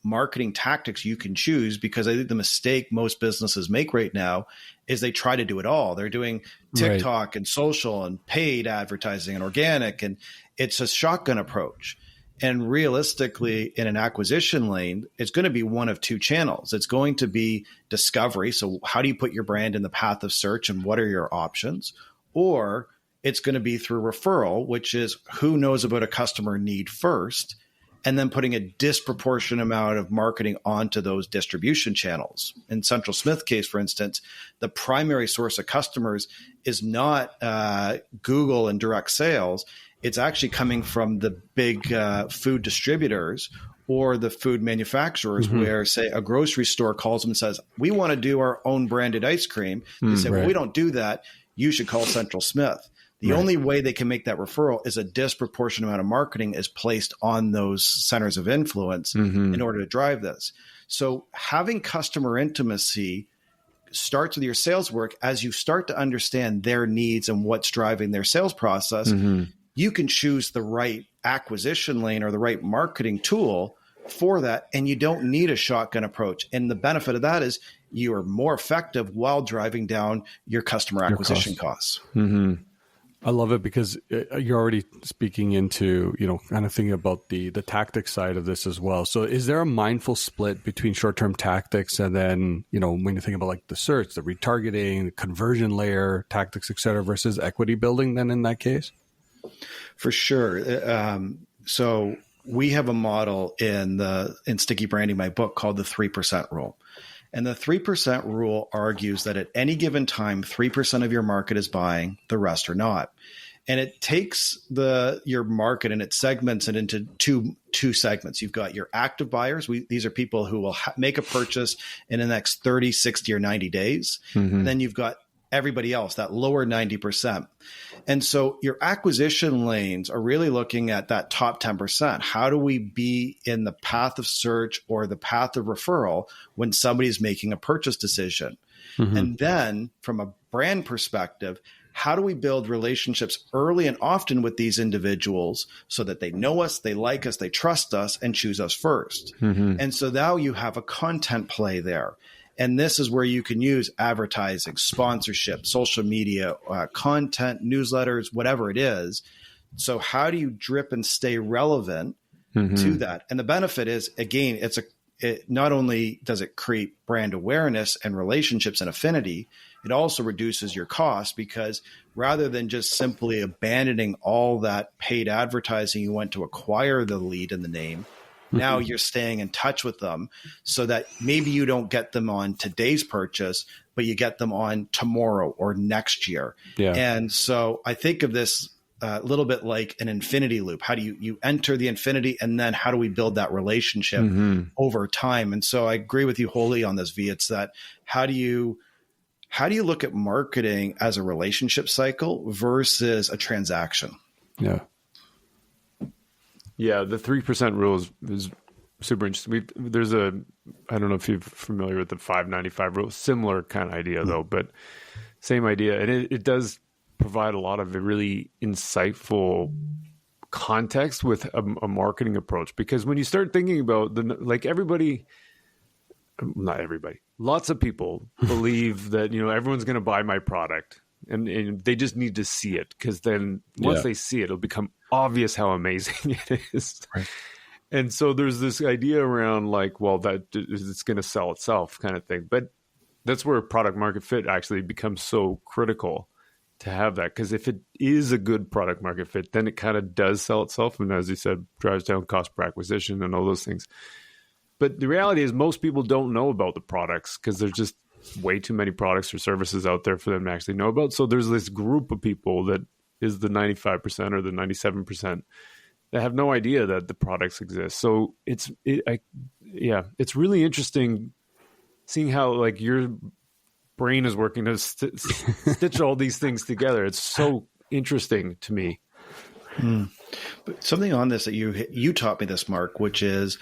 marketing tactics you can choose, because I think the mistake most businesses make right now is they try to do it all. They're doing TikTok and social and paid advertising and organic, and it's a shotgun approach. And realistically, in an acquisition lane, it's going to be one of two channels. It's going to be discovery. So how do you put your brand in the path of search and what are your options? Or it's going to be through referral, which is who knows about a customer need first, and then putting a disproportionate amount of marketing onto those distribution channels. In Central Smith case, for instance, the primary source of customers is not Google and direct sales. It's actually coming from the big food distributors or the food manufacturers, where, say, a grocery store calls them and says, we want to do our own branded ice cream. They say, well, we don't do that. You should call Central Smith. The only way they can make that referral is a disproportionate amount of marketing is placed on those centers of influence in order to drive this. So having customer intimacy starts with your sales work. As you start to understand their needs and what's driving their sales process, you can choose the right acquisition lane or the right marketing tool for that. And you don't need a shotgun approach. And the benefit of that is you are more effective while driving down your customer acquisition costs. I love it because you're already speaking into, kind of thinking about the tactics side of this as well. So is there a mindful split between short-term tactics and then, when you think about like the search, the retargeting, the conversion layer tactics, et cetera, versus equity building then in that case? For sure. So we have a model in Sticky Branding, my book, called the 3% rule. And the 3% rule argues that at any given time, 3% of your market is buying, the rest are not. And it takes your market and it segments it into two segments. You've got your active buyers. These are people who will make a purchase in the next 30, 60, or 90 days. And then you've got everybody else, that lower 90%. And so your acquisition lanes are really looking at that top 10%. How do we be in the path of search or the path of referral when somebody's making a purchase decision? And then from a brand perspective, how do we build relationships early and often with these individuals so that they know us, they like us, they trust us, and choose us first? And so now you have a content play there. And this is where you can use advertising, sponsorship, social media, content, newsletters, whatever it is. So how do you drip and stay relevant to that? And the benefit is, again, it not only does it create brand awareness and relationships and affinity, it also reduces your cost, because rather than just simply abandoning all that paid advertising you went to acquire the lead and the name, Now you're staying in touch with them so that maybe you don't get them on today's purchase, but you get them on tomorrow or next year. Yeah. And so I think of this a little bit like an infinity loop. How do you enter the infinity, and then how do we build that relationship over time? And so I agree with you wholly on this, V. It's that how do you look at marketing as a relationship cycle versus a transaction? Yeah. Yeah, the 3% rule is super interesting. There's I don't know if you're familiar with the 595 rule, similar kind of idea though, but same idea. And it does provide a lot of really insightful context with a marketing approach, because when you start thinking about lots of people believe that, everyone's going to buy my product. And they just need to see it, because then once they see it, it'll become obvious how amazing it is. Right. And so there's this idea around that it's going to sell itself kind of thing. But that's where product market fit actually becomes so critical to have that. Because if it is a good product market fit, then it kind of does sell itself. And as you said, drives down cost per acquisition and all those things. But the reality is most people don't know about the products because there's just way too many products or services out there for them to actually know about. So there's this group of people that is the 95% or the 97% that have no idea that the products exist. So it's really interesting seeing how your brain is working to stitch all these things together. It's so interesting to me. But something on this that you taught me this, Mark, which is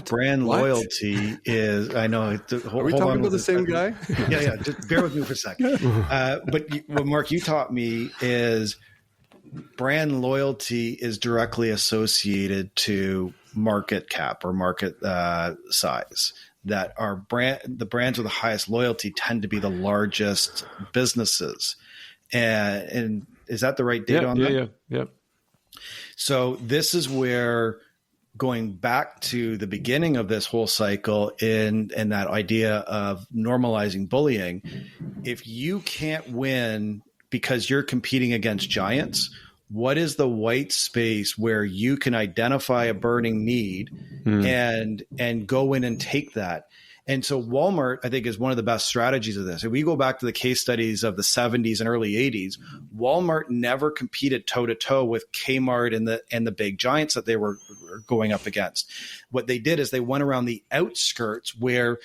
brand loyalty is, I know. Are we talking about the same guy? Yeah. Just bear with me for a second. But what Mark, you taught me is brand loyalty is directly associated to market cap or market size. That the brands with the highest loyalty tend to be the largest businesses. And is that the right data on that? Yeah. So this is where, going back to the beginning of this whole cycle and that idea of normalizing bullying, if you can't win because you're competing against giants, what is the white space where you can identify a burning need and go in and take that? And so Walmart, I think, is one of the best strategies of this. If we go back to the case studies of the 70s and early 80s, Walmart never competed toe-to-toe with Kmart and the big giants that they were going up against. What they did is they went around the outskirts where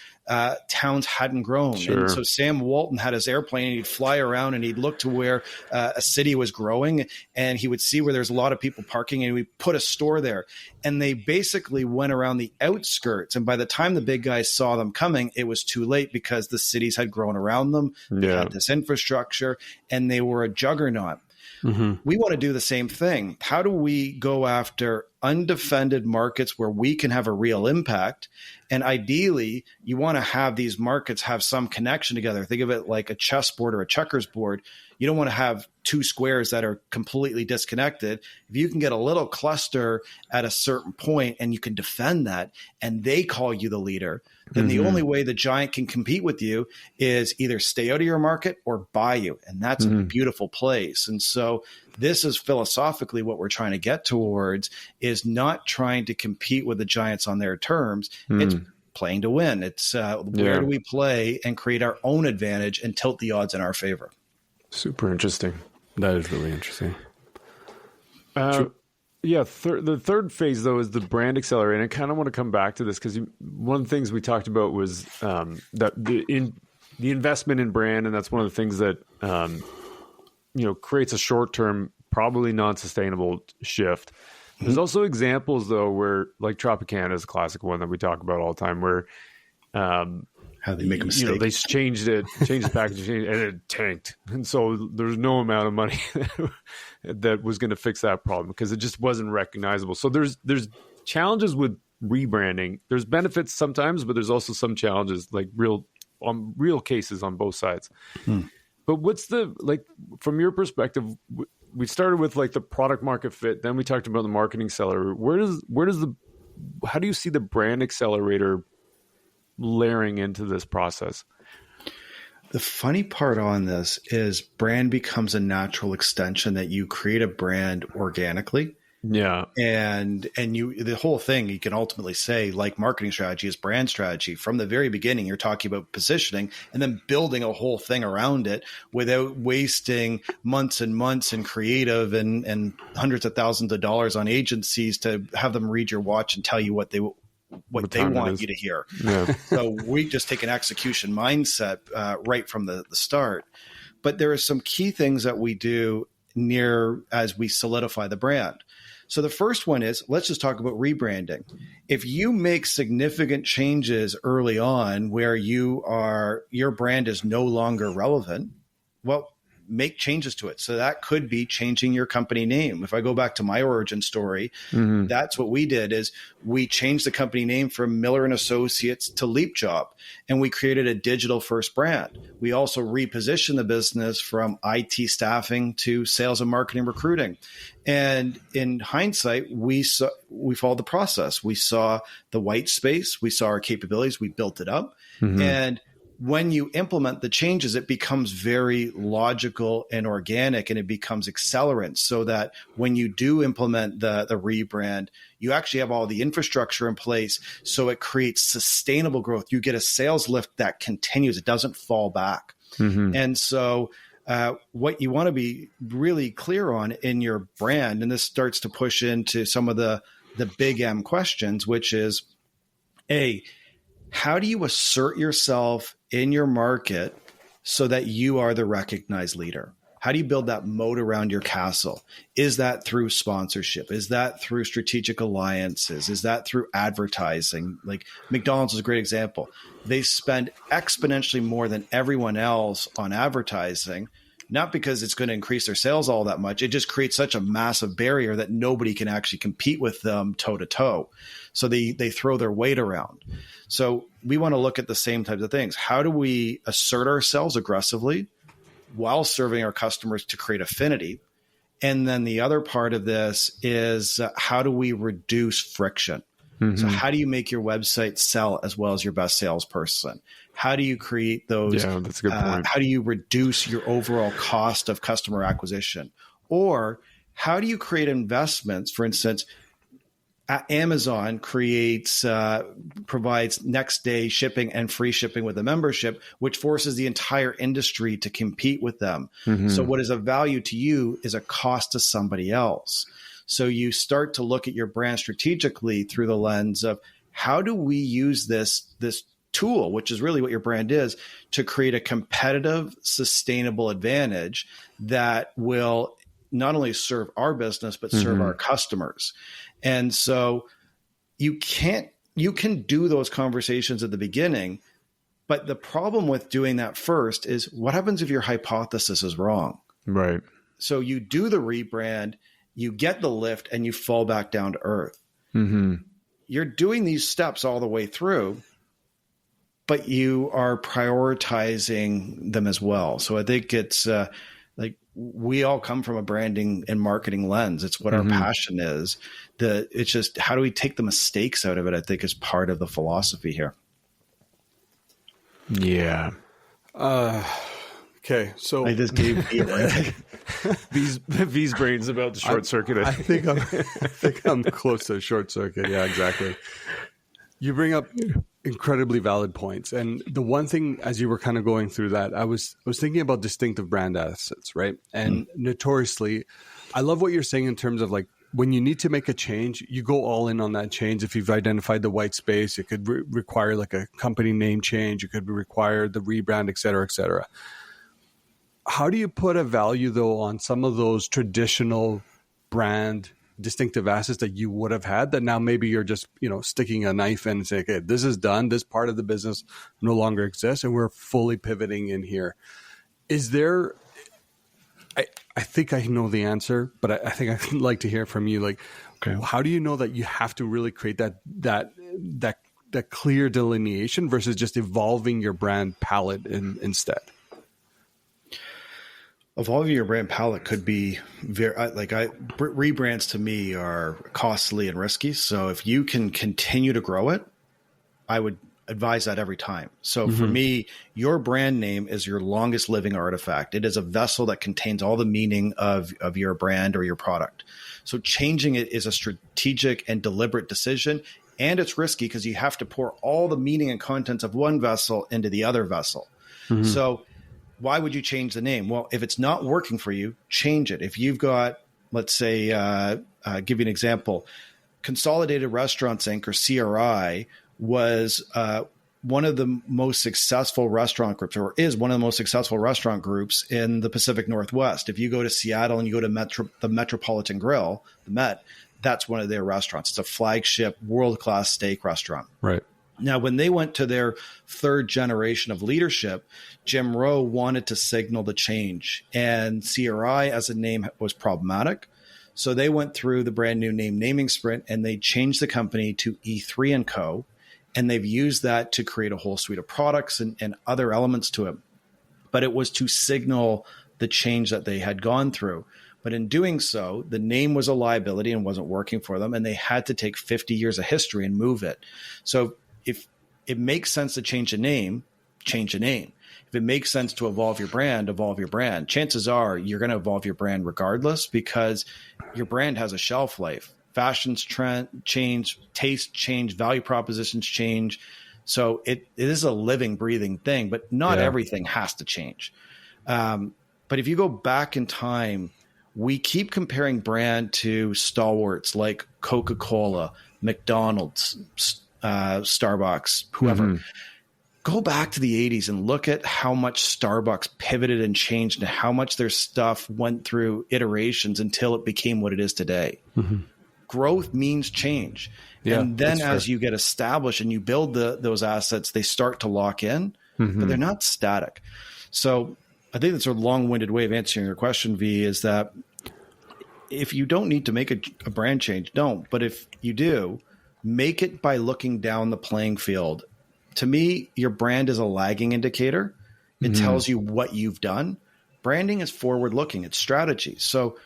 towns hadn't grown. Sure. And so Sam Walton had his airplane, and he'd fly around and he'd look to where a city was growing, and he would see where there's a lot of people parking, and we put a store there. And they basically went around the outskirts. And by the time the big guys saw them coming, it was too late because the cities had grown around them. They had this infrastructure, and they were a juggernaut. We want to do the same thing. How do we go after undefended markets where we can have a real impact? And ideally, you want to have these markets have some connection together. Think of it like a chessboard or a checkers board. You don't want to have two squares that are completely disconnected. If you can get a little cluster at a certain point and you can defend that, and they call you the leader, then the only way the giant can compete with you is either stay out of your market or buy you. And that's a beautiful place. And so this is philosophically what we're trying to get towards, is not trying to compete with the giants on their terms. It's playing to win. It's where do we play and create our own advantage and tilt the odds in our favor. Super interesting. That is really interesting. The third phase, though, is the brand accelerator. And I kind of want to come back to this because one of the things we talked about was that the investment in brand, and that's one of the things that creates a short-term, probably non-sustainable shift. There's also examples, though, where like Tropicana is a classic one that we talk about all the time, where how they make a mistake. They changed the packaging, and it tanked. And so there's no amount of money that was going to fix that problem because it just wasn't recognizable. So there's challenges with rebranding. There's benefits sometimes, but there's also some challenges, like real cases on both sides. But what's from your perspective, we started with like the product market fit, then we talked about the marketing accelerator. How do you see the brand accelerator layering into this process? The funny part on this is brand becomes a natural extension, that you create a brand organically Yeah. And the whole thing, you can ultimately say, like marketing strategy is brand strategy. From the very beginning, you're talking about positioning and then building a whole thing around it without wasting months and months in creative and hundreds of thousands of dollars on agencies to have them read your watch and tell you what they want you to hear. Yeah. So we just take an execution mindset right from the start. But there are some key things that we do as we solidify the brand. So the first one is, let's just talk about rebranding. If you make significant changes early on where your brand is no longer relevant, well, make changes to it. So that could be changing your company name. If I go back to my origin story, that's what we did is we changed the company name from Miller & Associates to Leap Job, and we created a digital first brand. We also repositioned the business from IT staffing to sales and marketing recruiting. And in hindsight, we followed the process. We saw the white space. We saw our capabilities. We built it up. And when you implement the changes, it becomes very logical and organic, and it becomes accelerant, so that when you do implement the rebrand, you actually have all the infrastructure in place. So it creates sustainable growth. You get a sales lift that continues. It doesn't fall back. And so what you want to be really clear on in your brand, and this starts to push into some of the big M questions, which is, how do you assert yourself in your market so that you are the recognized leader? How do you build that moat around your castle? Is that through sponsorship? Is that through strategic alliances? Is that through advertising? Like McDonald's is a great example. They spend exponentially more than everyone else on advertising, not because it's going to increase their sales all that much. It just creates such a massive barrier that nobody can actually compete with them toe to toe. So they throw their weight around. So we want to look at the same types of things. How do we assert ourselves aggressively while serving our customers to create affinity? And then the other part of this is how do we reduce friction? So how do you make your website sell as well as your best salesperson? How do you create those? Yeah, that's a good point. How do you reduce your overall cost of customer acquisition? Or how do you create investments? For instance, Amazon provides next day shipping and free shipping with a membership, which forces the entire industry to compete with them. So what is of value to you is a cost to somebody else. So you start to look at your brand strategically through the lens of how do we use this tool, which is really what your brand is, to create a competitive, sustainable advantage that will not only serve our business, but serve our customers. And so you can do those conversations at the beginning, but the problem with doing that first is what happens if your hypothesis is wrong? Right. So you do the rebrand, you get the lift, and you fall back down to earth. You're doing these steps all the way through, but you are prioritizing them as well. So I think it's like we all come from a branding and marketing lens. It's what our passion is. It's just how do we take the mistakes out of it, I think, is part of the philosophy here. Yeah. Okay, so I just gave V's brain's about to short circuit. I think I'm close to a short circuit. Yeah, exactly. You bring up incredibly valid points, and the one thing as you were kind of going through that, I was thinking about distinctive brand assets, right? And notoriously, I love what you're saying in terms of like when you need to make a change, you go all in on that change. If you've identified the white space, it could require like a company name change. It could require the rebrand, et cetera, et cetera. How do you put a value, though, on some of those traditional brand distinctive assets that you would have had that now maybe you're just, sticking a knife in and saying, okay, this is done. This part of the business no longer exists, and we're fully pivoting in here. Is there, I think I know the answer, but I think I'd like to hear from you. Like, okay, how do you know that you have to really create that clear delineation versus just evolving your brand palette instead? Evolving your brand palette could be rebrands to me are costly and risky. So if you can continue to grow it, I would advise that every time. So for me, your brand name is your longest living artifact. It is a vessel that contains all the meaning of your brand or your product. So changing it is a strategic and deliberate decision. And it's risky because you have to pour all the meaning and contents of one vessel into the other vessel. So why would you change the name? Well, if it's not working for you, change it. If you've got, let's say, give you an example, Consolidated Restaurants Inc. or CRI was one of the most successful restaurant groups, or is one of the most successful restaurant groups in the Pacific Northwest. If you go to Seattle and you go to the Metropolitan Grill, the Met, that's one of their restaurants. It's a flagship world-class steak restaurant. Right. Now, when they went to their third generation of leadership, Jim Rowe wanted to signal the change, and CRI as a name was problematic. So they went through the brand new naming sprint, and they changed the company to E3 & Co., and they've used that to create a whole suite of products and other elements to it. But it was to signal the change that they had gone through. But in doing so, the name was a liability and wasn't working for them, and they had to take 50 years of history and move it. So if it makes sense to change a name, change a name. If it makes sense to evolve your brand, evolve your brand. Chances are you're going to evolve your brand regardless, because your brand has a shelf life. Fashions trend change, taste change, value propositions change. So it is a living, breathing thing, but not everything has to change. But if you go back in time, we keep comparing brand to stalwarts like Coca-Cola, McDonald's, Starbucks, whoever. Go back to the 80s and look at how much Starbucks pivoted and changed and how much their stuff went through iterations until it became what it is today. Growth means change. Yeah, and then as you get established and you build those assets, they start to lock in, but they're not static. So I think that's a long-winded way of answering your question, V, is that if you don't need to make a brand change, don't. But if you do, make it by looking down the playing field. To me, your brand is a lagging indicator. It tells you what you've done. Branding is forward-looking. It's strategy. So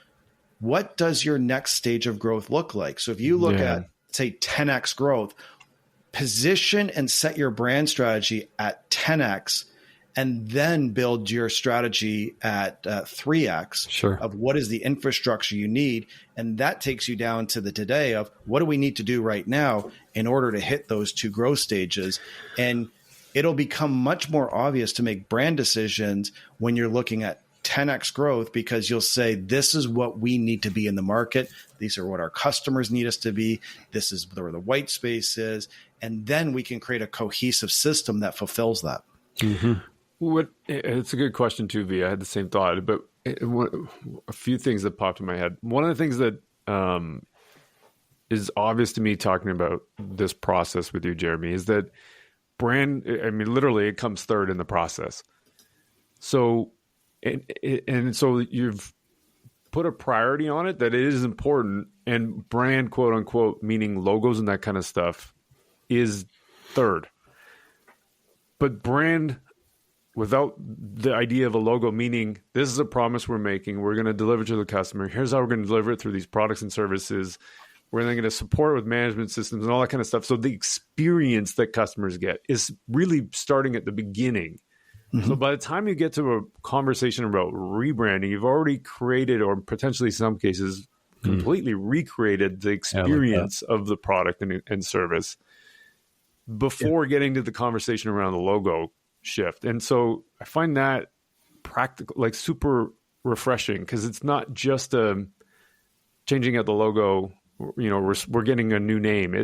what does your next stage of growth look like? So if you look at, say, 10x growth, position and set your brand strategy at 10x, and then build your strategy at 3x of what is the infrastructure you need. And that takes you down to the today of what do we need to do right now in order to hit those two growth stages. And it'll become much more obvious to make brand decisions when you're looking at 10x growth, because you'll say, this is what we need to be in the market. These are what our customers need us to be. This is where the white space is. And then we can create a cohesive system that fulfills that. It's a good question too, V. I had the same thought, but a few things that popped in my head. One of the things that is obvious to me talking about this process with you, Jeremy, is that brand, I mean, literally it comes third in the process. So, and so you've put a priority on it that it is important, and brand, quote unquote, meaning logos and that kind of stuff, is third. But brand without the idea of a logo, meaning this is a promise we're making, we're going to deliver to the customer. Here's how we're going to deliver it through these products and services. We're then going to support it with management systems and all that kind of stuff. So the experience that customers get is really starting at the beginning. So by the time you get to a conversation about rebranding, you've already created, or potentially in some cases completely recreated, the experience of the product and service before getting to the conversation around the logo shift. And so I find that practical, like super refreshing, because it's not just changing out the logo. You know, we're getting a new name.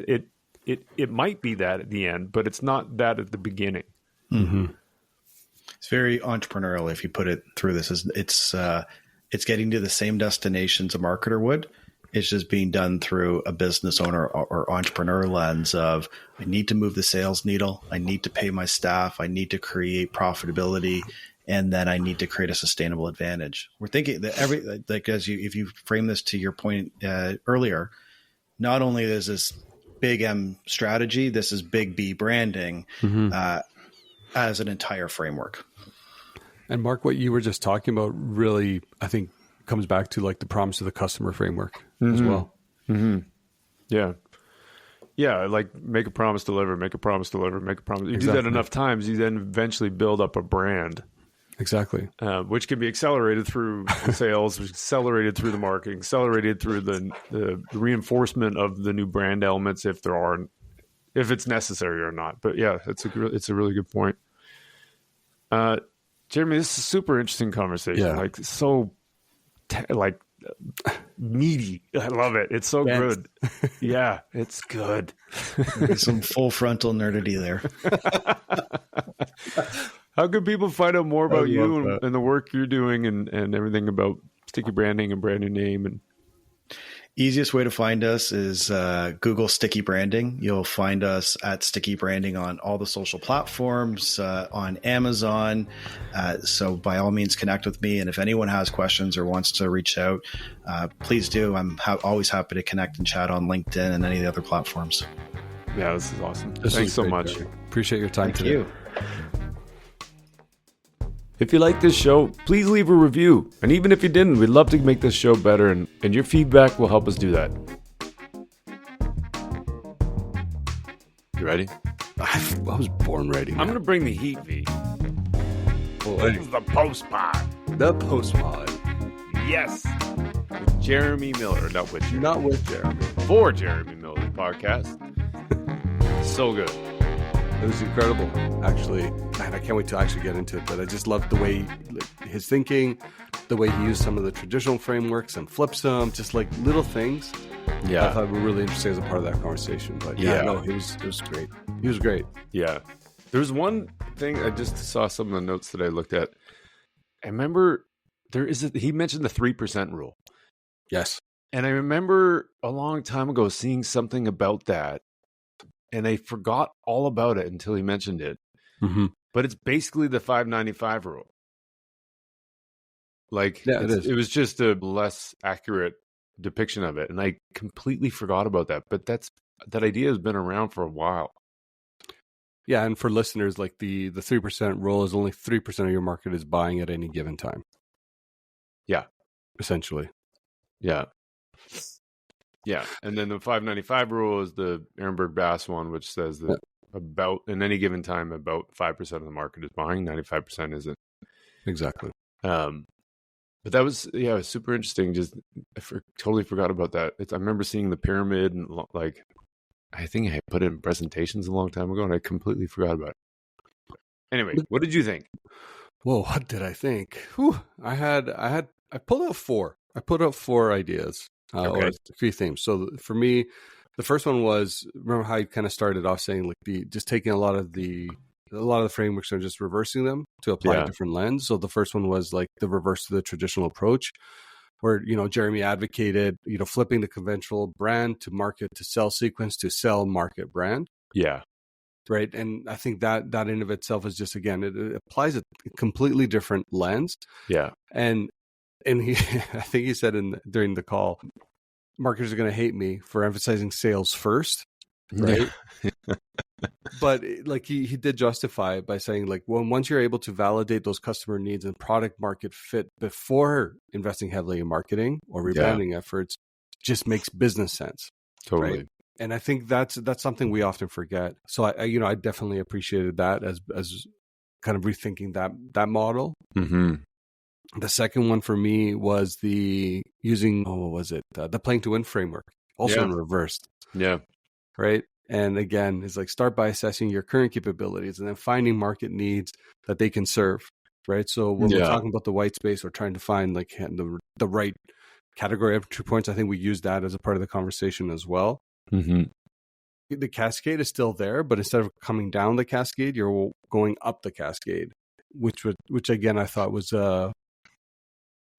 It might be that at the end, but it's not that at the beginning. It's very entrepreneurial if you put it through this. It's getting to the same destinations a marketer would. It's just being done through a business owner or entrepreneur lens of, I need to move the sales needle. I need to pay my staff. I need to create profitability. And then I need to create a sustainable advantage. We're thinking that if you frame this to your point earlier, not only is this big M strategy, this is big B branding as an entire framework. And Mark, what you were just talking about really, I think, comes back to like the promise of the customer framework as well. Yeah. Yeah, like make a promise, deliver, make a promise, deliver, make a promise. You do Exactly. that enough times, you then eventually build up a brand. Exactly. Which can be accelerated through the sales, accelerated through the marketing, accelerated through the reinforcement of the new brand elements if it's necessary or not. But yeah, it's a really good point. Jeremy, this is a super interesting conversation. Yeah. Like so, meaty. I love it. It's so good. Yeah, it's good. Some full frontal nerdity there. How can people find out more about you and the work you're doing and everything about sticky branding and brand new name? And easiest way to find us is Google Sticky Branding. You'll find us at Sticky Branding on all the social platforms, on Amazon. So by all means, connect with me. And if anyone has questions or wants to reach out, please do. I'm always happy to connect and chat on LinkedIn and any of the other platforms. Yeah, this is awesome. Thanks so much. Appreciate your time today. You. If you like this show, please leave a review. And even if you didn't, we'd love to make this show better, and your feedback will help us do that. You ready? I was born ready. I'm going to bring the heat, V. This is the post pod. The post pod. Yes. With Jeremy Miller. Not with Jeremy. Not with Jeremy. For Jeremy Miller podcast. So good. It was incredible, actually. Man, I can't wait to actually get into it, but I just loved the way his thinking, the way he used some of the traditional frameworks and flips them, just like little things. Yeah. I thought were really interesting as a part of that conversation. But no, it was great. He was great. Yeah. There was one thing, I just saw some of the notes that I looked at. I remember he mentioned the 3% rule. Yes. And I remember a long time ago seeing something about that. And I forgot all about it until he mentioned it. Mm-hmm. But it's basically the 595 rule. Like, yeah, it was just a less accurate depiction of it. And I completely forgot about that. But that idea has been around for a while. Yeah, and for listeners, like the 3% rule is only 3% of your market is buying at any given time. Yeah. Essentially. Yeah. Yeah, and then the 595 rule is the Ehrenberg Bass one, which says that about in any given time, about 5% of the market is buying, 95% isn't. Exactly. But that was it was super interesting. Just totally forgot about that. I remember seeing the pyramid and like I think I put it in presentations a long time ago, and I completely forgot about it. Anyway, what did you think? Whoa, what did I think? Whew, I pulled out four. I put out 4 ideas. Or 3 themes. So for me, the first one was, remember how you kind of started off saying like just taking a lot of the frameworks and just reversing them to apply a different lens. So the first one was like the reverse to the traditional approach, where Jeremy advocated flipping the conventional brand to market to sell sequence to sell market brand. Yeah. Right. And I think that in and of itself is just, again, it applies a completely different lens. Yeah. And he, I think he said during the call, marketers are going to hate me for emphasizing sales first, right? Yeah. But like he did justify it by saying like, once you're able to validate those customer needs and product market fit before investing heavily in marketing or rebranding efforts, just makes business sense. Totally. Right? And I think that's something we often forget. So I definitely appreciated that as kind of rethinking that model. Mm-hmm. The second one for me was the playing to win framework, also in reversed. Yeah. Right. And again, it's like start by assessing your current capabilities and then finding market needs that they can serve. Right. So when we're talking about the white space or trying to find like the right category entry points, I think we use that as a part of the conversation as well. Mm-hmm. The cascade is still there, but instead of coming down the cascade, you're going up the cascade, which again, I thought was,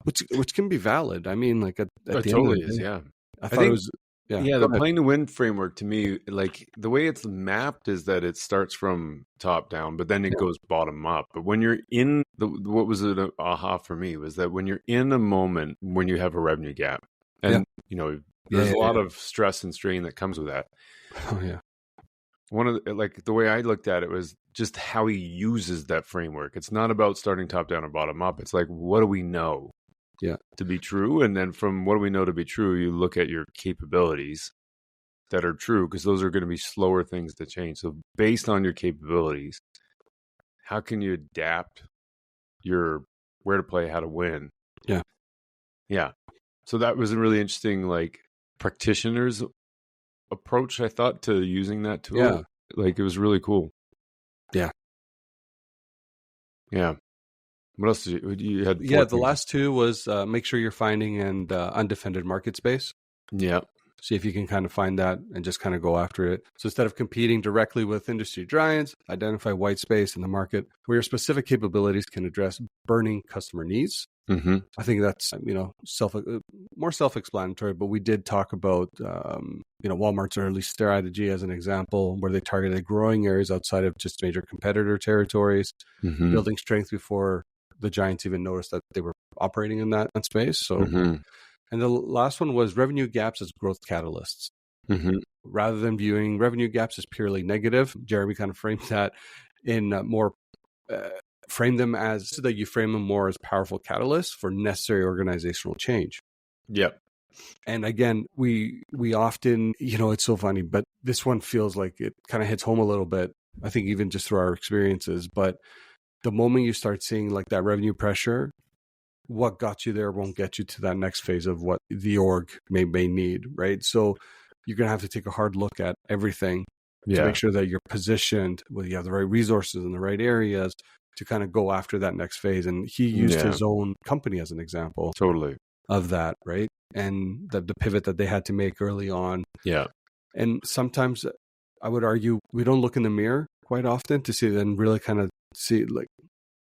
which can be valid. I mean, like at the totally end is, day, yeah. I think it was, the playing to win framework to me, like the way it's mapped is that it starts from top down, but then it goes bottom up. But when you're in what was an aha for me was that when you're in a moment when you have a revenue gap, and there's a lot of stress and strain that comes with that. Oh yeah. One of the way I looked at it was just how he uses that framework. It's not about starting top down or bottom up. It's like, what do we know to be true? And then from what do we know to be true, you look at your capabilities that are true, because those are going to be slower things to change. So based on your capabilities, how can you adapt your where to play, how to win? Yeah. Yeah. So that was a really interesting, like, practitioner's approach, I thought, to using that tool. Yeah. Like, it was really cool. Yeah. Yeah. What else did you had? Yeah, the last two was make sure you're finding an undefended market space. Yeah. See if you can kind of find that and just kind of go after it. So instead of competing directly with industry giants, identify white space in the market where your specific capabilities can address burning customer needs. Mm-hmm. I think that's, more self-explanatory, but we did talk about, Walmart's early strategy as an example, where they targeted growing areas outside of just major competitor territories, Mm-hmm. building strength before the giants even noticed that they were operating in that space. So, Mm-hmm. And the last one was revenue gaps as growth catalysts. Mm-hmm. Rather than viewing revenue gaps as purely negative, Jeremy kind of framed that in frame them more as powerful catalysts for necessary organizational change. Yep. And again, we often, it's so funny, but this one feels like it kind of hits home a little bit, I think, even just through our experiences. But the moment you start seeing like that revenue pressure, what got you there won't get you to that next phase of what the org may need, right? So you're going to have to take a hard look at everything to make sure that you're positioned, you have the right resources in the right areas to kind of go after that next phase. And he used his own company as an example of that, right? And the pivot that they had to make early on. Yeah. And sometimes I would argue we don't look in the mirror quite often to see then really kind of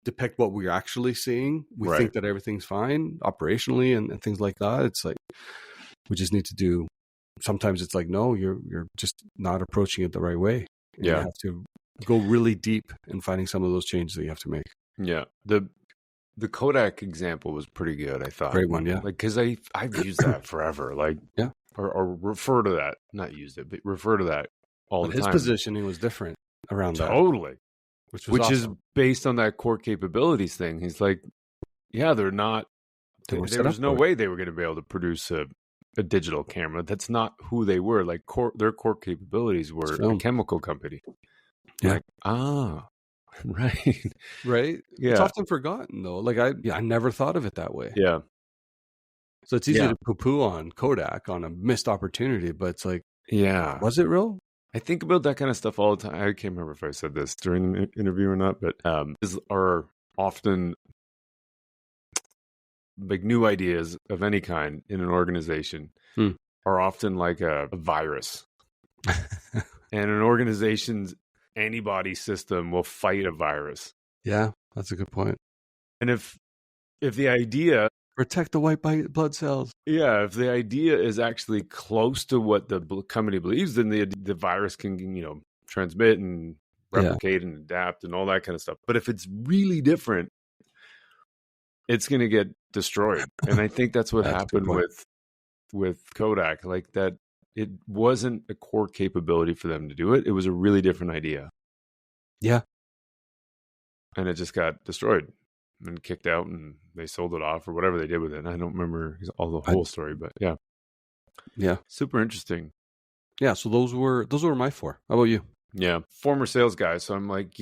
depict what we're actually seeing. We think that everything's fine operationally and things like that. It's like we just need to do. Sometimes it's like, no, you're just not approaching it the right way. And you have to go really deep in finding some of those changes that you have to make. Yeah. The Kodak example was pretty good, I thought. Great one, yeah. Like, because I've used that forever. Like, or refer to that, not used it, but refer to that all the time. His positioning was different around that. Totally. Which awesome. Is based on that core capabilities thing. He's like, they're not. There was no way they were going to be able to produce a digital camera. That's not who they were. Like their core capabilities were a chemical company. Yeah. Like, right. Right. Yeah. It's often forgotten though. Like I never thought of it that way. Yeah. So it's easy to poo-poo on Kodak on a missed opportunity, but it's like, was it real? I think about that kind of stuff all the time. I can't remember if I said this during the interview or not, but are often like new ideas of any kind in an organization are often like a virus. And an organization's antibody system will fight a virus. Yeah, that's a good point. And if the idea... Protect the white blood cells. Yeah, if the idea is actually close to what the company believes, then the virus can, transmit and replicate and adapt and all that kind of stuff. But if it's really different, it's going to get destroyed. And I think that's what happened with Kodak. Like that, it wasn't a core capability for them to do it. It was a really different idea. Yeah. And it just got destroyed and kicked out, and they sold it off or whatever they did with it. I don't remember all the whole story, but yeah, super interesting. Yeah, so those were my four. How about you? Yeah, former sales guy, so I'm like,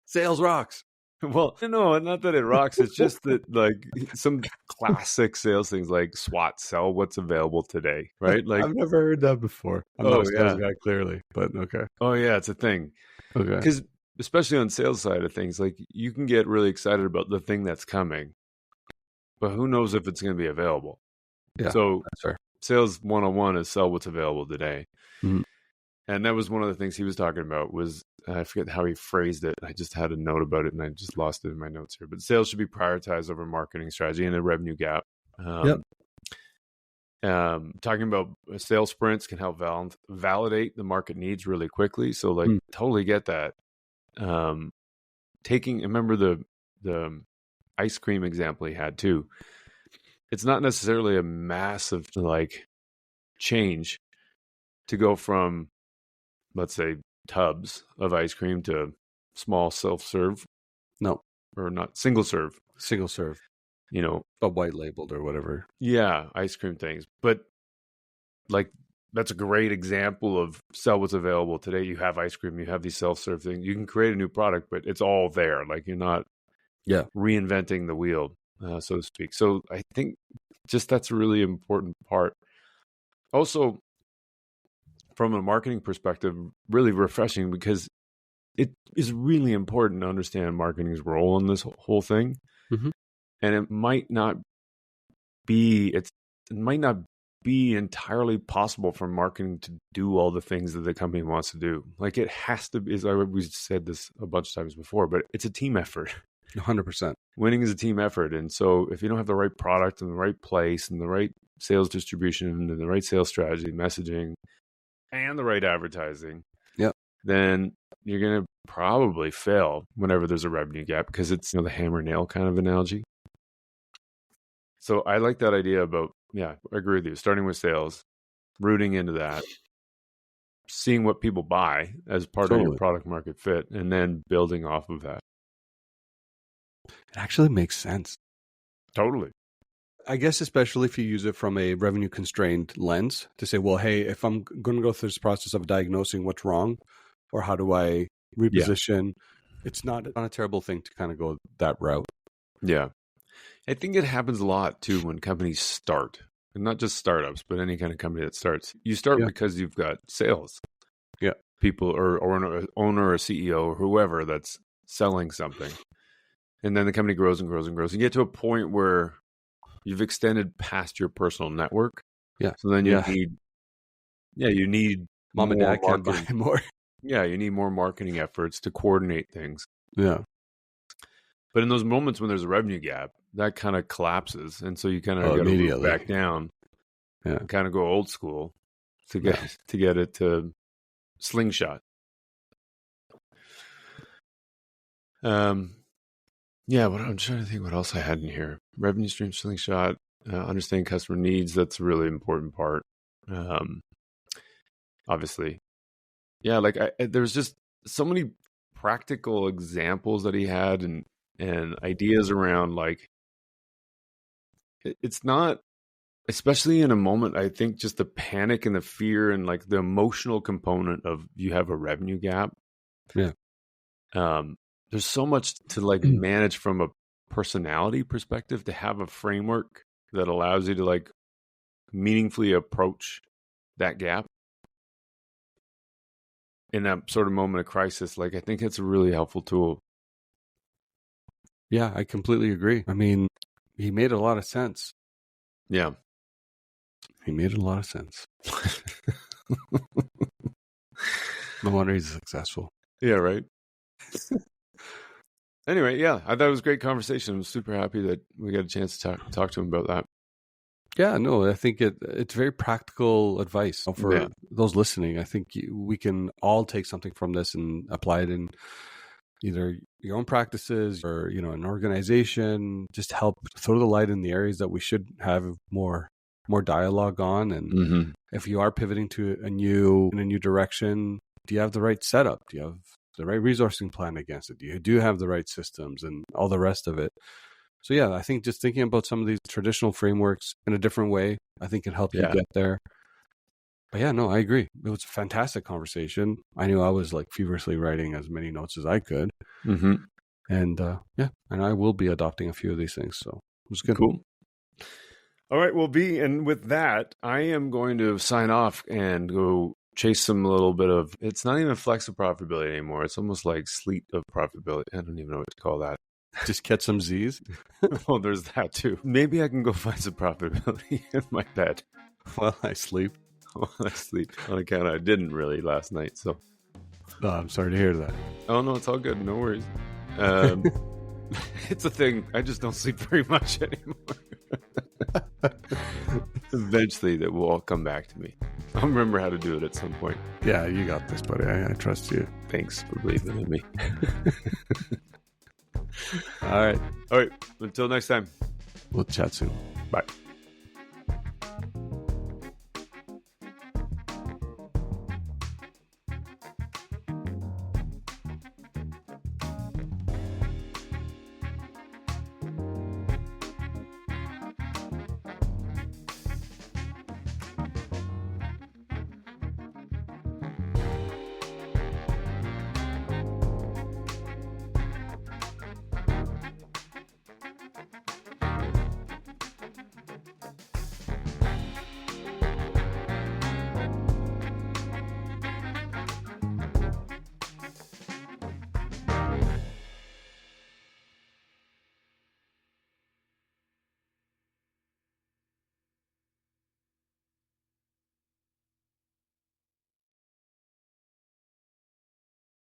sales rocks. Well, no, not that it rocks. It's just that like some classic sales things like SWOT, sell what's available today, right? Like I've never heard that before. I'm not a sales guy, clearly, but okay. Oh yeah, it's a thing. Okay, because especially on sales side of things, like you can get really excited about the thing that's coming, but who knows if it's going to be available. Yeah, so that's fair. Sales 101 is sell what's available today. Mm-hmm. And that was one of the things he was talking about was, I forget how he phrased it. I just had a note about it and I just lost it in my notes here, but sales should be prioritized over marketing strategy and a revenue gap. Talking about sales sprints can help validate the market needs really quickly. So like totally get that. Remember the ice cream example he had too. It's not necessarily a massive like change to go from, let's say, tubs of ice cream to small self-serve. No, or not single serve, but white labeled or whatever. Yeah, ice cream things. But like that's a great example of sell what's available. Today you have ice cream, you have these self-serve things. You can create a new product, but it's all there. Like you're not reinventing the wheel, so to speak. So I think just that's a really important part. Also, from a marketing perspective, really refreshing because it is really important to understand marketing's role in this whole thing. Mm-hmm. And it might not be entirely possible for marketing to do all the things that the company wants to do. Like it has to be, we said this a bunch of times before, but it's a team effort. 100%. Winning is a team effort. And so if you don't have the right product in the right place and the right sales distribution and the right sales strategy, messaging, and the right advertising, then you're going to probably fail whenever there's a revenue gap because it's the hammer nail kind of analogy. So I like that idea about, I agree with you, starting with sales, rooting into that, seeing what people buy as part of your product market fit, and then building off of that. It actually makes sense. Totally. I guess especially if you use it from a revenue constrained lens to say, well, hey, if I'm going to go through this process of diagnosing what's wrong or how do I reposition, it's not a terrible thing to kind of go that route. Yeah. I think it happens a lot too when companies start, and not just startups, but any kind of company that starts. You start because you've got sales. Yeah. People or an owner or CEO or whoever that's selling something. And then the company grows and grows and grows. You get to a point where you've extended past your personal network. Yeah. So then you need mom and dad can buy more. Yeah, you need more marketing efforts to coordinate things. Yeah. But in those moments when there's a revenue gap, that kind of collapses. And so you kind of got to move back down and kind of go old school to get it to Slingshot. But I'm trying to think what else I had in here. Revenue stream, Slingshot, understanding customer needs. That's a really important part. Obviously. Yeah, like there's just so many practical examples that he had and ideas around like, it's not, especially in a moment, I think just the panic and the fear and like the emotional component of you have a revenue gap. Yeah. There's so much to like manage from a personality perspective to have a framework that allows you to like meaningfully approach that gap in that sort of moment of crisis. Like, I think it's a really helpful tool. Yeah, I completely agree. I mean, he made a lot of sense. Yeah. He made a lot of sense. No wonder he's successful. Yeah, right. Anyway, yeah, I thought it was a great conversation. I'm super happy that we got a chance to talk to him about that. Yeah, no, I think it's very practical advice for those listening. I think we can all take something from this and apply it in either your own practices or, an organization, just help throw the light in the areas that we should have more dialogue on. And if you are pivoting to a new direction, do you have the right setup? Do you have the right resourcing plan against it? Do you have the right systems and all the rest of it? So yeah, I think just thinking about some of these traditional frameworks in a different way, I think can help you get there. But yeah, no, I agree. It was a fantastic conversation. I knew I was like feverishly writing as many notes as I could. Mm-hmm. And and I will be adopting a few of these things. So it was good. Cool. All right, well, and with that, I am going to sign off and go chase some little bit of, it's not even flex of profitability anymore. It's almost like sleet of profitability. I don't even know what to call that. Just catch some Z's. Well, there's that too. Maybe I can go find some profitability in my bed while I sleep. On account I didn't really last night. So, I'm sorry to hear that. Oh no, it's all good. No worries. It's a thing. I just don't sleep very much anymore. Eventually, that will all come back to me. I'll remember how to do it at some point. Yeah, you got this, buddy. I trust you. Thanks for believing in me. All right. Until next time. We'll chat soon. Bye.